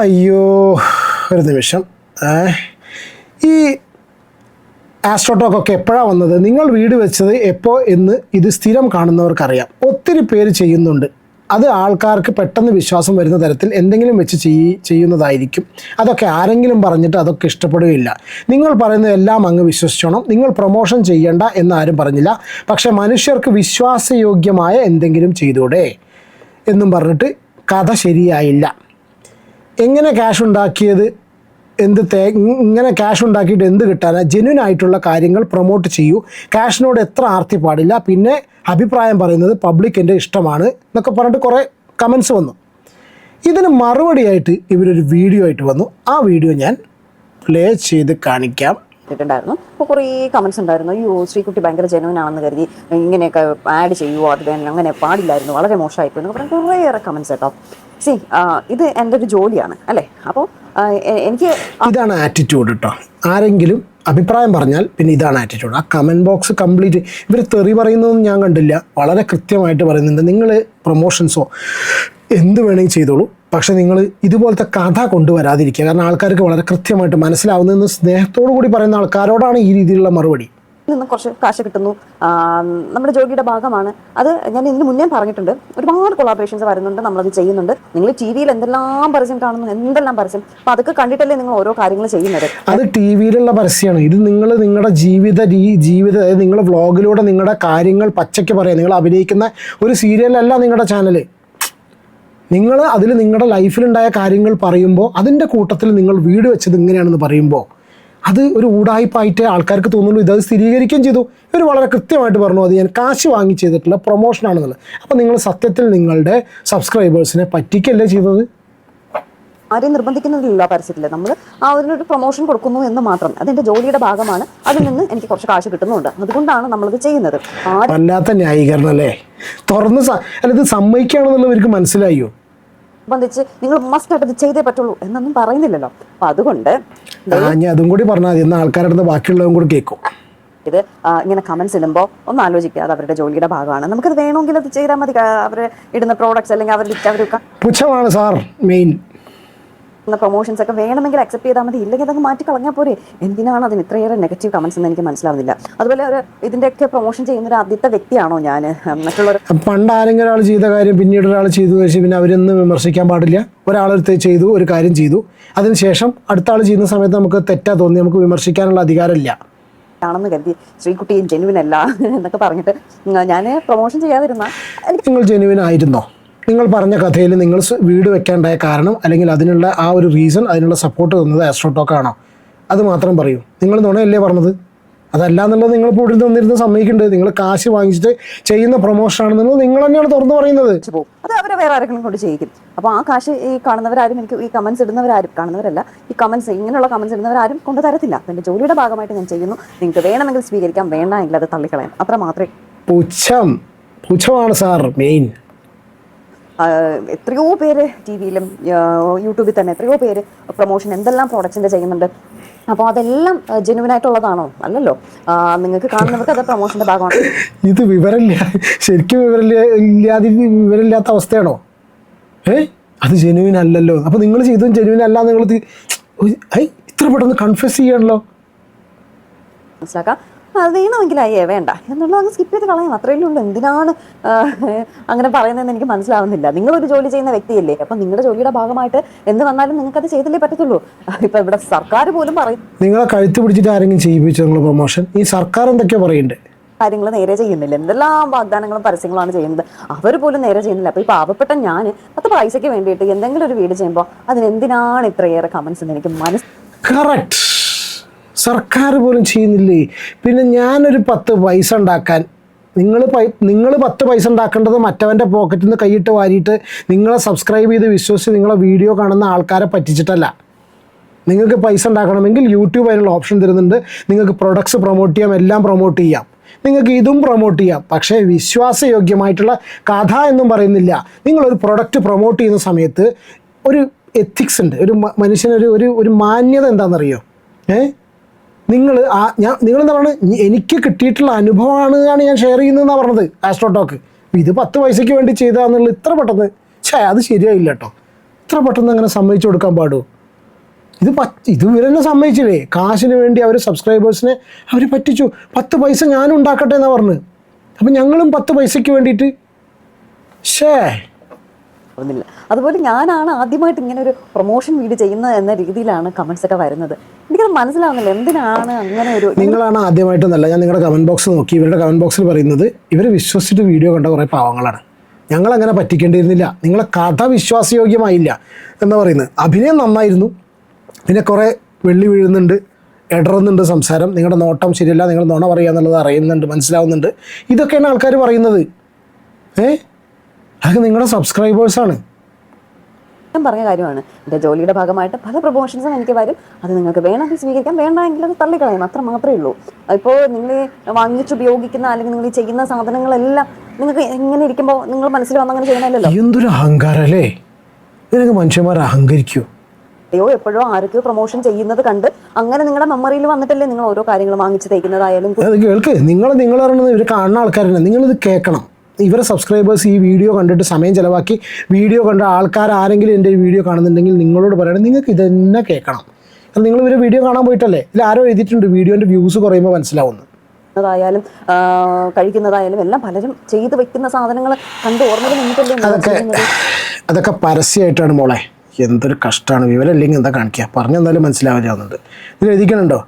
അയ്യോ, ഒരു നിമിഷം. ഈ ആസ്ട്രോടോക്കൊക്കെ എപ്പോഴാണ് വന്നത്, നിങ്ങൾ വീട് വെച്ചത് എപ്പോൾ എന്ന് ഇത് സ്ഥിരം കാണുന്നവർക്കറിയാം. ഒത്തിരി പേര് ചെയ്യുന്നുണ്ട്. അത് ആൾക്കാർക്ക് പെട്ടെന്ന് വിശ്വാസം വരുന്ന തരത്തിൽ എന്തെങ്കിലും വെച്ച് ചെയ്യുന്നതായിരിക്കും. അതൊക്കെ ആരെങ്കിലും പറഞ്ഞിട്ട് അതൊക്കെ ഇഷ്ടപ്പെടുകയില്ല. നിങ്ങൾ പറയുന്നത് എല്ലാം അങ്ങ് വിശ്വസിച്ചോണം, നിങ്ങൾ പ്രൊമോഷൻ ചെയ്യണ്ട എന്നാരും പറഞ്ഞില്ല. പക്ഷേ മനുഷ്യർക്ക് വിശ്വാസയോഗ്യമായ എന്തെങ്കിലും ചെയ്തൂടെ എന്നും പറഞ്ഞിട്ട് കഥ ശരിയായില്ല. എങ്ങനെ ക്യാഷ് ഉണ്ടാക്കിയത്, ഇങ്ങനെ ക്യാഷ് ഉണ്ടാക്കിയിട്ട് എന്ത് കിട്ടാനാ? ജെന്യൂൻ ആയിട്ടുള്ള കാര്യങ്ങൾ പ്രൊമോട്ട് ചെയ്യൂ. ക്യാഷിനോട് എത്ര ആർത്തി പാടില്ല. പിന്നെ അഭിപ്രായം പറയുന്നത് പബ്ലിക്കിൻ്റെ ഇഷ്ടമാണ് എന്നൊക്കെ പറഞ്ഞിട്ട് കുറേ കമൻസ് വന്നു. ഇതിന് മറുപടിയായിട്ട് ഇവരൊരു വീഡിയോ ആയിട്ട് വന്നു. ആ വീഡിയോ ഞാൻ പ്ലേ ചെയ്ത് കാണിക്കാം. ായിരുന്നു. അപ്പോൾ കുറേ കമൻസ് ഉണ്ടായിരുന്നു. അയ്യോ ശ്രീകുട്ടി ഭയങ്കര ജെനുവിൻ ആണെന്ന് കരുതി ഇങ്ങനെയൊക്കെ ആഡ് ചെയ്യുമോ, അത് വേണം, അങ്ങനെ പാടില്ലായിരുന്നു, വളരെ മോശമായിപ്പോയി എന്നൊക്കെ പറഞ്ഞാൽ കുറേയേറെ കമൻസ് കേട്ടോ. ഇത് എൻ്റെ ഒരു ജോലിയാണ് അല്ലേ. അപ്പോൾ എനിക്ക് ഇതാണ് ആറ്റിറ്റ്യൂഡ് കേട്ടോ. ആരെങ്കിലും അഭിപ്രായം പറഞ്ഞാൽ പിന്നെ ഇതാണ് ആറ്റിറ്റ്യൂഡ്. ആ കമൻറ്റ് ബോക്സ് കംപ്ലീറ്റ് ഇവർ തെറി പറയുന്നതൊന്നും ഞാൻ കണ്ടില്ല. വളരെ കൃത്യമായിട്ട് പറയുന്നുണ്ട്, നിങ്ങൾ പ്രൊമോഷൻസോ എന്ത് വേണമെങ്കിൽ ചെയ്തോളൂ, പക്ഷേ നിങ്ങൾ ഇതുപോലത്തെ കഥ കൊണ്ടുവരാതിരിക്കുക. കാരണം ആൾക്കാർക്ക് വളരെ കൃത്യമായിട്ട് മനസ്സിലാവുന്നതെന്ന് സ്നേഹത്തോടു കൂടി പറയുന്ന ആൾക്കാരോടാണ് ഈ രീതിയിലുള്ള മറുപടി. നിന്ന് കുറച്ച് കാശ് കിട്ടുന്നു, നമ്മുടെ ജോലിയുടെ ഭാഗമാണ് അത്. ഞാൻ ഇതിന് മുന്നേ പറഞ്ഞിട്ടുണ്ട്, ഒരുപാട് കൊളാബറേഷൻസ് വരുന്നുണ്ട്, നമ്മളത് ചെയ്യുന്നുണ്ട്. നിങ്ങൾ ടി വിയിൽ എന്തെല്ലാം പരസ്യം കാണുന്നു, എന്തെല്ലാം പരസ്യം, അപ്പൊ അതൊക്കെ കണ്ടിട്ടല്ലേ നിങ്ങൾ ഓരോ കാര്യങ്ങൾ ചെയ്യുന്നത്. അത് ടി വിയിലുള്ള പരസ്യമാണ്. ഇത് നിങ്ങൾ നിങ്ങളുടെ ജീവിത അതായത് നിങ്ങളുടെ വ്ളോഗിലൂടെ നിങ്ങളുടെ കാര്യങ്ങൾ പച്ചയ്ക്ക് പറയാം. നിങ്ങൾ അഭിനയിക്കുന്ന ഒരു സീരിയലല്ല നിങ്ങളുടെ ചാനൽ. നിങ്ങൾ അതിൽ നിങ്ങളുടെ ലൈഫിലുണ്ടായ കാര്യങ്ങൾ പറയുമ്പോൾ അതിൻ്റെ കൂട്ടത്തിൽ നിങ്ങൾ വീട് വെച്ചത് ഇങ്ങനെയാണെന്ന് പറയുമ്പോൾ അത് ഒരു ഊടായ്പായിട്ട് ആൾക്കാർക്ക് തോന്നുള്ളൂ. ഇതത് സ്ഥിരീകരിക്കുകയും ചെയ്തു. ഇവർ വളരെ കൃത്യമായിട്ട് പറഞ്ഞു അത് ഞാൻ കാശ് വാങ്ങി ചെയ്തിട്ടുള്ള പ്രൊമോഷനാണെന്നുള്ളത്. അപ്പോൾ നിങ്ങൾ സത്യത്തിൽ നിങ്ങളുടെ സബ്സ്ക്രൈബേഴ്സിനെ പറ്റിക്കല്ലേ ചെയ്തത്? ആരെയും നിർബന്ധിക്കുന്നില്ല പരസ്യത്തിൽ. നമ്മൾ അതിനൊരു പ്രൊമോഷൻ കൊടുക്കുന്നു എന്ന് മാത്രം. അതെന്റെ ജോലിയുടെ ഭാഗമാണ്. അതിൽ നിന്ന് എനിക്ക് കുറച്ച് കാശ് കിട്ടുന്നുണ്ട്. അതുകൊണ്ടാണ് നമ്മളത് ചെയ്യുന്നത്. വല്ലാത്ത ന്യായീകരണം അല്ലേ? തുറന്ന് അല്ല, ഇത് സമ്മതിക്കുകയാണെന്നുള്ളവർക്ക് മനസ്സിലായോ? നിർബന്ധിച്ച് നിങ്ങൾ മസ്റ്റ് ആയിട്ട് ഇത് ചെയ്തേ പറ്റുള്ളൂ എന്നൊന്നും പറയുന്നില്ലല്ലോ. അപ്പൊ അതുകൊണ്ട് ഞാൻ അതും കൂടി പറഞ്ഞാൽ മതി. എന്നാൽ ആൾക്കാരുടെ അടുത്ത് ബാക്കിയുള്ളതും കൂടി കേൾക്കും. ഇത് ഇങ്ങനെ കമന്റ്സ് ഇടുമ്പോൾ ഒന്ന് ആലോചിക്കുക, അത് അവരുടെ ജോലിയുടെ ഭാഗമാണ്. നമുക്കത് വേണമെങ്കിൽ അത് ചെയ്താൽ മതി. അവർ ഇടുന്ന പ്രോഡക്ട്സ് അല്ലെങ്കിൽ അവർ പുച്ഛമാണ് സാർ മെയിൻ. പ്രൊമോഷൻസ് ഒക്കെ വേണമെങ്കിൽ അക്സെപ്റ്റ് ചെയ്താൽ മതി. ഇല്ലെങ്കിൽ അതങ്ങ് മാറ്റി കളഞ്ഞാൽ പോരെ. എന്തിനാണ് അതിന് ഇത്രയേറെ നെഗറ്റീവ് കമന്റ്സ് എന്ന് എനിക്ക് മനസ്സിലാവുന്നില്ല. അതുപോലെ ഒരു ഇതിന്റെയൊക്കെ പ്രൊമോഷൻ ചെയ്യുന്ന ഒരു ആദ്യത്തെ വ്യക്തിയാണോ ഞാൻ? മറ്റുള്ളവർ പണ്ട് ആരെങ്കിലും ഒരാൾ ചെയ്ത കാര്യം പിന്നീട് ഒരാൾ ചെയ്തു വെച്ച് പിന്നെ അവരൊന്നും വിമർശിക്കാൻ പാടില്ല. ഒരാളെടുത്ത് ചെയ്തു, ഒരു കാര്യം ചെയ്തു, അതിനുശേഷം അടുത്ത ആൾ ചെയ്യുന്ന സമയത്ത് നമുക്ക് തെറ്റാ തോന്നി നമുക്ക് വിമർശിക്കാനുള്ള അധികാരമില്ല ആണെന്ന് കരുതി ശ്രീകുട്ടിയും ജെനുവിൻ അല്ല എന്നൊക്കെ പറഞ്ഞിട്ട് ഞാൻ പ്രൊമോഷൻ ചെയ്യാതിരുന്ന നിങ്ങൾ ജെനുവിൻ ആയിരുന്നോ? നിങ്ങൾ പറഞ്ഞ കഥയിൽ നിങ്ങൾ വീട് വെക്കാണ്ടായ കാരണം അല്ലെങ്കിൽ അതിനുള്ള ആ ഒരു റീസൺ, അതിനുള്ള സപ്പോർട്ട് തന്നത് ആസ്ട്രോടോക്കാണോ? അത് മാത്രം പറയൂ. നിങ്ങൾ നുണയല്ലേ പറഞ്ഞത്? അതല്ല എന്നുള്ളത് നിങ്ങളിപ്പോൾ ഇവിടെ നിന്നിരുന്ന് സമ്മതിക്കുന്നുണ്ട്. നിങ്ങൾ കാശ് വാങ്ങിച്ചിട്ട് ചെയ്യുന്ന പ്രൊമോഷൻ ആണെന്നുള്ളത് നിങ്ങൾ തന്നെയാണ് തുറന്നു പറയുന്നത്. അത് അവരെ വേറെ ആരെങ്കിലും കൊണ്ട് ചെയ്യിക്കും. അപ്പോൾ ആ കാശ് ഈ കാണുന്നവരാരും, എനിക്ക് ഈ കമന്റ്സ് ഇടുന്നവരാരും, കാണുന്നവരല്ല, ഈ കമന്റ്സ് ഇങ്ങനെയുള്ള കമന്റ്സ് ഇടുന്നവരാരും കൊണ്ട് തരത്തില്ല. എൻ്റെ ജോലിയുടെ ഭാഗമായിട്ട് ഞാൻ ചെയ്യുന്നു. നിങ്ങൾക്ക് വേണമെങ്കിൽ സ്വീകരിക്കാം, വേണ്ട എങ്കിൽ അത് തള്ളിക്കളയാം. അത്ര മാത്രമേ. പുച്ഛമാണ് സാർ മെയിൻ. എത്രയോ പേര് ടി വിയിലും യൂട്യൂബിൽ തന്നെ എത്രയോ പേര് പ്രൊമോഷൻ എന്തെല്ലാം പ്രോഡക്ട്സിൻ്റെ ചെയ്യുന്നുണ്ട്. അപ്പോൾ അതെല്ലാം ജെനുവിൻ ആയിട്ടുള്ളതാണോ? അല്ലല്ലോ. നിങ്ങൾക്ക് കാണുന്നവർക്ക് അത് പ്രൊമോഷൻ്റെ ഭാഗമാണ്. ഇത് ശരിക്കും വിവരമില്ലാത്ത അവസ്ഥയാണോ? അത് ജെനുവിൻ അല്ലല്ലോ. അപ്പോൾ നിങ്ങൾ ചെയ്തതും ജെനുവിൻ അല്ല. നിങ്ങൾ ഇത്ര പെട്ടെന്ന് കൺഫ്യൂസ് ചെയ്യണല്ലോ. മനസ്സിലാക്കാം. അത് വേണമെങ്കിൽ അയ്യേ വേണ്ട എന്നുള്ളത് അങ്ങ് സ്കിപ്പ് ചെയ്ത് കളയാം. അത്രയല്ലേ ഉള്ളൂ. എന്തിനാണ് അങ്ങനെ പറയുന്നതെന്ന് എനിക്ക് മനസ്സിലാവുന്നില്ല. നിങ്ങളൊരു ജോലി ചെയ്യുന്ന വ്യക്തിയല്ലേ. അപ്പം നിങ്ങളുടെ ജോലിയുടെ ഭാഗമായിട്ട് എന്ത് വന്നാലും നിങ്ങൾക്ക് അത് ചെയ്തല്ലേ പറ്റത്തുള്ളൂ. ഇപ്പം ഇവിടെ സർക്കാർ പോലും പറയും നിങ്ങളെ കഴുത്ത് പിടിച്ചിട്ട് ആരെങ്കിലും ചെയ്യിപ്പിച്ചു നിങ്ങൾ പ്രൊമോഷൻ? ഈ സർക്കാർ എന്തൊക്കെയാ പറയുന്നുണ്ട്? കാര്യങ്ങൾ നേരെ ചെയ്യുന്നില്ല. എന്തെല്ലാം വാഗ്ദാനങ്ങളും പരസ്യങ്ങളാണ് ചെയ്യുന്നത്. അവർ പോലും നേരെ ചെയ്യുന്നില്ല. അപ്പോൾ ഈ പാവപ്പെട്ട ഞാൻ 10 പൈസയ്ക്ക് വേണ്ടിയിട്ട് എന്തെങ്കിലും ഒരു വീട് ചെയ്യുമ്പോൾ അതിനെന്തിനാണ് ഇത്രയേറെ കമന്റ്സ് എന്ന് എനിക്ക് കറക്റ്റ്. സർക്കാർ പോലും ചെയ്യുന്നില്ലേ? പിന്നെ ഞാനൊരു 10 പൈസ ഉണ്ടാക്കാൻ നിങ്ങൾ 10 പൈസ ഉണ്ടാക്കേണ്ടത് മറ്റവൻ്റെ പോക്കറ്റിൽ നിന്ന് കൈയിട്ട് വാരിയിട്ട് നിങ്ങളെ സബ്സ്ക്രൈബ് ചെയ്ത് വിശ്വസിച്ച് നിങ്ങളെ വീഡിയോ കാണുന്ന ആൾക്കാരെ പറ്റിച്ചിട്ടല്ല. നിങ്ങൾക്ക് പൈസ ഉണ്ടാക്കണമെങ്കിൽ യൂട്യൂബ് അതിനുള്ള ഓപ്ഷൻ തരുന്നുണ്ട്. നിങ്ങൾക്ക് പ്രൊഡക്ട്സ് പ്രൊമോട്ട് ചെയ്യാം, എല്ലാം പ്രൊമോട്ട് ചെയ്യാം, നിങ്ങൾക്ക് ഇതും പ്രൊമോട്ട് ചെയ്യാം. പക്ഷേ വിശ്വാസയോഗ്യമായിട്ടുള്ള കഥ എന്നും പറയുന്നില്ല. നിങ്ങളൊരു പ്രൊഡക്റ്റ് പ്രൊമോട്ട് ചെയ്യുന്ന സമയത്ത് ഒരു എത്തിക്സ് ഉണ്ട്. ഒരു മനുഷ്യനൊരു ഒരു മാന്യത എന്താണെന്നറിയോ? നിങ്ങളെന്താ പറയുന്നത്? എനിക്ക് കിട്ടിയിട്ടുള്ള അനുഭവമാണ് ഞാൻ ഷെയർ ചെയ്യുന്നതെന്നാണ് പറഞ്ഞത് ആസ്ട്രോടോക്ക്. ഇത് 10 പൈസയ്ക്ക് വേണ്ടി ചെയ്തതാന്നുള്ളത് ഇത്ര പെട്ടെന്ന് അത് ശരിയായില്ല കേട്ടോ. ഇത്ര പെട്ടെന്ന് അങ്ങനെ സമ്മതിച്ചു കൊടുക്കാൻ പാടുമോ? ഇത് ഇവരെന്നെ സമ്മതിച്ചില്ലേ? കാശിന് വേണ്ടി അവർ സബ്സ്ക്രൈബേഴ്സിനെ അവർ പറ്റിച്ചു. 10 പൈസ ഞാനും ഉണ്ടാക്കട്ടെ എന്നാണ് പറഞ്ഞത്. അപ്പം ഞങ്ങളും 10 പൈസയ്ക്ക് വേണ്ടിയിട്ട് അതുപോലെ ഞാനാണ് ആദ്യമായിട്ട് ഇങ്ങനെ ഒരു പ്രൊമോഷൻ വീഡിയോ ചെയ്യുന്നത് എന്ന രീതിയിലാണ് കമന്റ്സ് ഒക്കെ വരുന്നത്. എനിക്കത് മനസ്സിലാവുന്നില്ല. എന്തിനാണ് അങ്ങനെ ഒരു നിങ്ങളാണ് ആദ്യമായിട്ടൊന്നല്ല. ഞാൻ നിങ്ങളുടെ കമൻറ്റ് ബോക്സ് നോക്കി. ഇവരുടെ കമൻറ്റ് ബോക്സിൽ പറയുന്നത് ഇവർ വിശ്വസിച്ചിട്ട് വീഡിയോ കണ്ട കുറേ പാവങ്ങളാണ്, ഞങ്ങളങ്ങനെ പറ്റിക്കേണ്ടിയിരുന്നില്ല, നിങ്ങളെ കഥ വിശ്വാസയോഗ്യമായില്ല എന്ന് പറയുന്നത്. അഭിനയം നന്നായിരുന്നു, പിന്നെ കുറേ വെള്ളി വീഴുന്നുണ്ട്, ഇടറുന്നുണ്ട് സംസാരം, നിങ്ങളുടെ നോട്ടം ശരിയല്ല, നിങ്ങൾ നുണ പറയുക എന്നുള്ളത് അറിയുന്നുണ്ട്, മനസ്സിലാവുന്നുണ്ട്. ഇതൊക്കെയാണ് ആൾക്കാർ പറയുന്നത്. അതൊക്കെ നിങ്ങളുടെ സബ്സ്ക്രൈബേഴ്സാണ്. ഞാൻ പറഞ്ഞ കാര്യമാണ്. എൻ്റെ ജോലിയുടെ ഭാഗമായിട്ട് പല പ്രൊമോഷൻസും എനിക്ക് വരും. അത് നിങ്ങൾക്ക് വേണമെങ്കിൽ സ്വീകരിക്കാം, വേണ്ടെങ്കിൽ അത് തള്ളിക്കളയും. അത്ര മാത്രമേ ഉള്ളൂ. ഇപ്പോൾ നിങ്ങൾ വാങ്ങിച്ചുപയോഗിക്കുന്ന അല്ലെങ്കിൽ നിങ്ങൾ ചെയ്യുന്ന സാധനങ്ങളെല്ലാം നിങ്ങൾക്ക് എങ്ങനെ ഇരിക്കുമ്പോൾ നിങ്ങൾ മനസ്സിൽ വന്നങ്ങനെ ചെയ്യണമല്ലോ. എന്തൊരു അഹങ്കാരം അല്ലേ? ഇതിനൊക്കെ മനുഷ്യന്മാർ അഹങ്കരിക്കൂ. എപ്പോഴോ ആരൊക്കെയോ പ്രൊമോഷൻ ചെയ്യുന്നത് കണ്ട് അങ്ങനെ നിങ്ങളുടെ മെമ്മറിയിൽ വന്നിട്ടല്ലേ നിങ്ങൾ ഓരോ കാര്യങ്ങൾ വാങ്ങിച്ച് തയ്ക്കുന്നതായാലും. അത് കേൾക്ക്. നിങ്ങൾ പറയുന്നത് ഇവർ കാണുന്ന ആൾക്കാരാണ്. നിങ്ങളിത് കേൾക്കണം. ഇവരെ സബ്സ്ക്രൈബേഴ്സ് ഈ വീഡിയോ കണ്ടിട്ട് സമയം ചിലവാക്കി വീഡിയോ കണ്ട ആൾക്കാർ ആരെങ്കിലും എൻ്റെ വീഡിയോ കാണുന്നുണ്ടെങ്കിൽ നിങ്ങളോട് പറയണം, നിങ്ങൾക്ക് ഇതന്നെ കേൾക്കണം. കാരണം നിങ്ങൾ ഇവരെ വീഡിയോ കാണാൻ പോയിട്ടല്ലേ. ഇതിൽ ആരോ എഴുതിയിട്ടുണ്ട് വീഡിയോൻ്റെ വ്യൂസ് കുറയുമ്പോൾ മനസ്സിലാവുന്നു. ായാലും കഴിക്കുന്നതായാലും എല്ലാം പലരും ചെയ്ത് വെക്കുന്ന സാധനങ്ങൾ കണ്ട് ഓർമ്മയിൽ നിന്നിട്ടല്ലേ അതൊക്കെ പരസ്യമായിട്ടാണ് മോളെ. എന്തൊരു കഷ്ടമാണ്. വിവരമില്ലെങ്കിൽ എന്താ കാണിക്കുക, പറഞ്ഞെന്തായാലും മനസ്സിലാവാവുന്നുണ്ട്. ഇതിൽ എഴുതിക്കണുണ്ടോ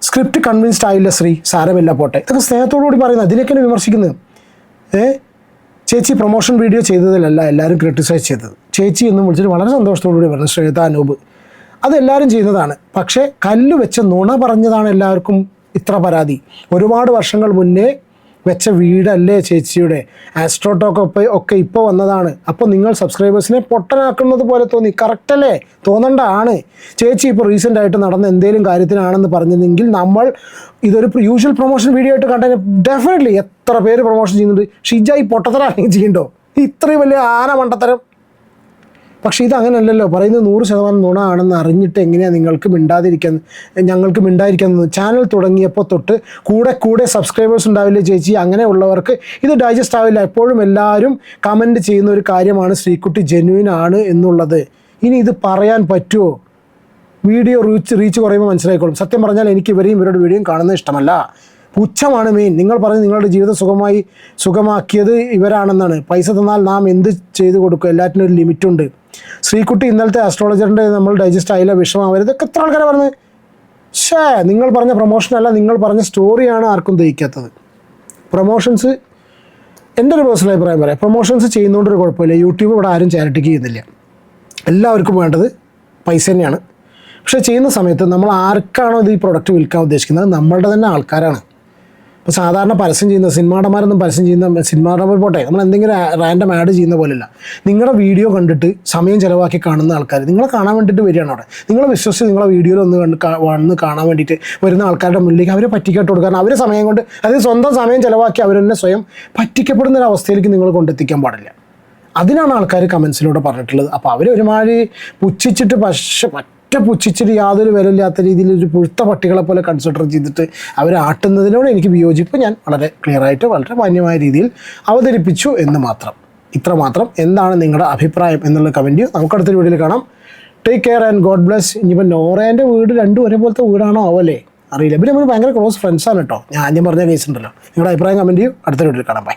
സ്ക്രിപ്റ്റ് കൺവിൻസ്ഡ് ആയില്ല ശ്രീ, സാരമില്ല പോട്ടെ. ഇതൊക്കെ സ്നേഹത്തോടു കൂടി പറയുന്നത്, അതിനൊക്കെയാണ് വിമർശിക്കുന്നത്. ചേച്ചി പ്രൊമോഷൻ വീഡിയോ ചെയ്തതിലല്ല എല്ലാവരും ക്രിട്ടിസൈസ് ചെയ്തത്. ചേച്ചി എന്നും വിളിച്ചിട്ട് വളരെ സന്തോഷത്തോടു കൂടി പറഞ്ഞു ശ്രേത അനൂപ്. അതെല്ലാവരും ചെയ്യുന്നതാണ്. പക്ഷേ കല്ല് വെച്ച് നുണ പറഞ്ഞതാണ് എല്ലാവർക്കും ഇത്ര പരാതി. ഒരുപാട് വർഷങ്ങൾ മുന്നേ വെച്ച വീടല്ലേ ചേച്ചിയുടെ. ആസ്ട്രോടോക്ക് ഒക്കെ ഇപ്പോൾ വന്നതാണ്. അപ്പോൾ നിങ്ങൾ സബ്സ്ക്രൈബേഴ്സിനെ പൊട്ടനാക്കുന്നത് പോലെ തോന്നി. കറക്റ്റല്ലേ? തോന്നേണ്ടതാണ്. ചേച്ചി ഇപ്പോൾ റീസെൻ്റ് ആയിട്ട് നടന്ന എന്തെങ്കിലും കാര്യത്തിനാണെന്ന് പറഞ്ഞതെങ്കിൽ നമ്മൾ ഇതൊരു യൂഷ്വൽ പ്രൊമോഷൻ വീഡിയോ ആയിട്ട് കണ്ടതിന് ഡെഫിനറ്റ്ലി എത്ര പേര് പ്രൊമോഷൻ ചെയ്യുന്നുണ്ട്. ഷിജ ഈ പൊട്ടത്തരാണെങ്കിൽ ചെയ്യണ്ടോ? ഇത്രയും വലിയ ആന മണ്ടത്തരം. പക്ഷേ ഇതങ്ങനെയല്ലല്ലോ. പറയുന്നത് 100% നുണ ആണെന്ന് അറിഞ്ഞിട്ട് എങ്ങനെയാണ് ഞങ്ങൾക്ക് മിണ്ടായിരിക്കാൻ ചാനൽ തുടങ്ങിയപ്പോൾ തൊട്ട് കൂടെ സബ്സ്ക്രൈബേഴ്സ് ഉണ്ടാവില്ലേ ചേച്ചി? അങ്ങനെയുള്ളവർക്ക് ഇത് ഡൈജസ്റ്റ് ആവില്ല. എപ്പോഴും എല്ലാവരും കമൻറ്റ് ചെയ്യുന്ന ഒരു കാര്യമാണ് ശ്രീകുട്ടി ജെന്യുവിൻ ആണ് എന്നുള്ളത്. ഇനി ഇത് പറയാൻ പറ്റുമോ? വീഡിയോ റീച്ച് കുറയുമ്പോൾ മനസ്സിലായിക്കോളും. സത്യം പറഞ്ഞാൽ എനിക്ക് ഇവരുടെ വീഡിയോയും കാണുന്നത് ഇഷ്ടമല്ല. പുച്ഛമാണ് മെയിൻ. നിങ്ങൾ പറഞ്ഞ് നിങ്ങളുടെ ജീവിതം സുഖമാക്കിയത് ഇവരാണെന്നാണ്. പൈസ തന്നാൽ നാം എന്ത് ചെയ്തു കൊടുക്കും? എല്ലാറ്റിനും ഒരു ലിമിറ്റുണ്ട്. ശ്രീകുട്ടി ഇന്നലത്തെ ആസ്ട്രോളജറിൻ്റെ നമ്മൾ ഡൈജസ്റ്റ് ആയില്ല, വിഷമാവരുത്. ഇതൊക്കെ എത്ര ആൾക്കാരെ പറഞ്ഞത്? നിങ്ങൾ പറഞ്ഞ പ്രൊമോഷനല്ല, നിങ്ങൾ പറഞ്ഞ സ്റ്റോറിയാണ് ആർക്കും ദഹിക്കാത്തത്. പ്രൊമോഷൻസ്, എൻ്റെ ഒരു പേഴ്സണൽ അഭിപ്രായം പറയാം, പ്രൊമോഷൻസ് ചെയ്യുന്നതുകൊണ്ടൊരു കുഴപ്പമില്ല. യൂട്യൂബ് ഇവിടെ ആരും ചാരിറ്റിക്ക് ചെയ്യുന്നില്ല. എല്ലാവർക്കും വേണ്ടത് പൈസ തന്നെയാണ്. പക്ഷേ ചെയ്യുന്ന സമയത്ത് നമ്മൾ ആർക്കാണോ ഇത് ഈ പ്രൊഡക്റ്റ് വിൽക്കാൻ ഉദ്ദേശിക്കുന്നത് നമ്മളുടെ തന്നെ ആൾക്കാരാണ്. ഇപ്പോൾ സാധാരണ പരസ്യം ചെയ്യുന്ന സിനിമാടന്മാരൊന്നും പരസ്യം ചെയ്യുന്ന സിനിമാടന്മാർ പോട്ടെ, നമ്മൾ എന്തെങ്കിലും റാൻഡം ആഡ് ചെയ്യുന്ന പോലെയല്ല. നിങ്ങളുടെ വീഡിയോ കണ്ടിട്ട് സമയം ചിലവാക്കി കാണുന്ന ആൾക്കാർ നിങ്ങളെ കാണാൻ വേണ്ടിയിട്ട് വരികയാണ് അവിടെ. നിങ്ങളെ വിശ്വസിച്ച് നിങ്ങളെ വീഡിയോയിൽ വന്ന് കാണാൻ വേണ്ടിയിട്ട് വരുന്ന ആൾക്കാരുടെ മുന്നിലേക്ക് അവരെ പറ്റിക്കാട്ട് കൊടുക്കുക. കാരണം അവർ സമയം കൊണ്ട്, അതായത് സ്വന്തം സമയം ചിലവാക്കി അവർ തന്നെ സ്വയം പറ്റിക്കപ്പെടുന്ന ഒരു അവസ്ഥയിലേക്ക് നിങ്ങൾ കൊണ്ടെത്തിക്കാൻ പാടില്ല. അതിനാണ് ആൾക്കാർ കമൻസിലൂടെ പറഞ്ഞിട്ടുള്ളത്. അപ്പോൾ അവർ ഒരുമാതിരി പുച്ഛിച്ചിട്ട് പുച്ഛിച്ചിട്ട് യാതൊരു വിലയില്ലാത്ത രീതിയിൽ ഒരു പുഴുത്ത പട്ടികളെ പോലെ കൺസിഡർ ചെയ്തിട്ട് അവരെ ആട്ടുന്നതിനോട് എനിക്ക് വിയോജിപ്പ് ഞാൻ വളരെ ക്ലിയറായിട്ട് വളരെ മാന്യമായ രീതിയിൽ അവതരിപ്പിച്ചു എന്ന് മാത്രം. ഇത്ര മാത്രം. എന്താണ് നിങ്ങളുടെ അഭിപ്രായം എന്നുള്ള കമൻറ്റ് നമുക്കടുത്തൊരു വീഡിയോയിൽ കാണാം. Take care and God bless. ഇനിയിപ്പോൾ നോറേൻ്റെ വീട് രണ്ടും ഒരേപോലത്തെ വീടാണോ ആവല്ലേ അറിയില്ല. പിന്നെ നമ്മൾ ഭയങ്കര ക്ലോസ് ഫ്രണ്ട്സാണ് കേട്ടോ. ഞാൻ ആദ്യം പറഞ്ഞ കേസ് ഉണ്ടല്ലോ. നിങ്ങളുടെ അഭിപ്രായം കമൻറ്റ് ചെയ്യും. അടുത്ത വീഡിയോയിൽ കാണാം. ബൈ.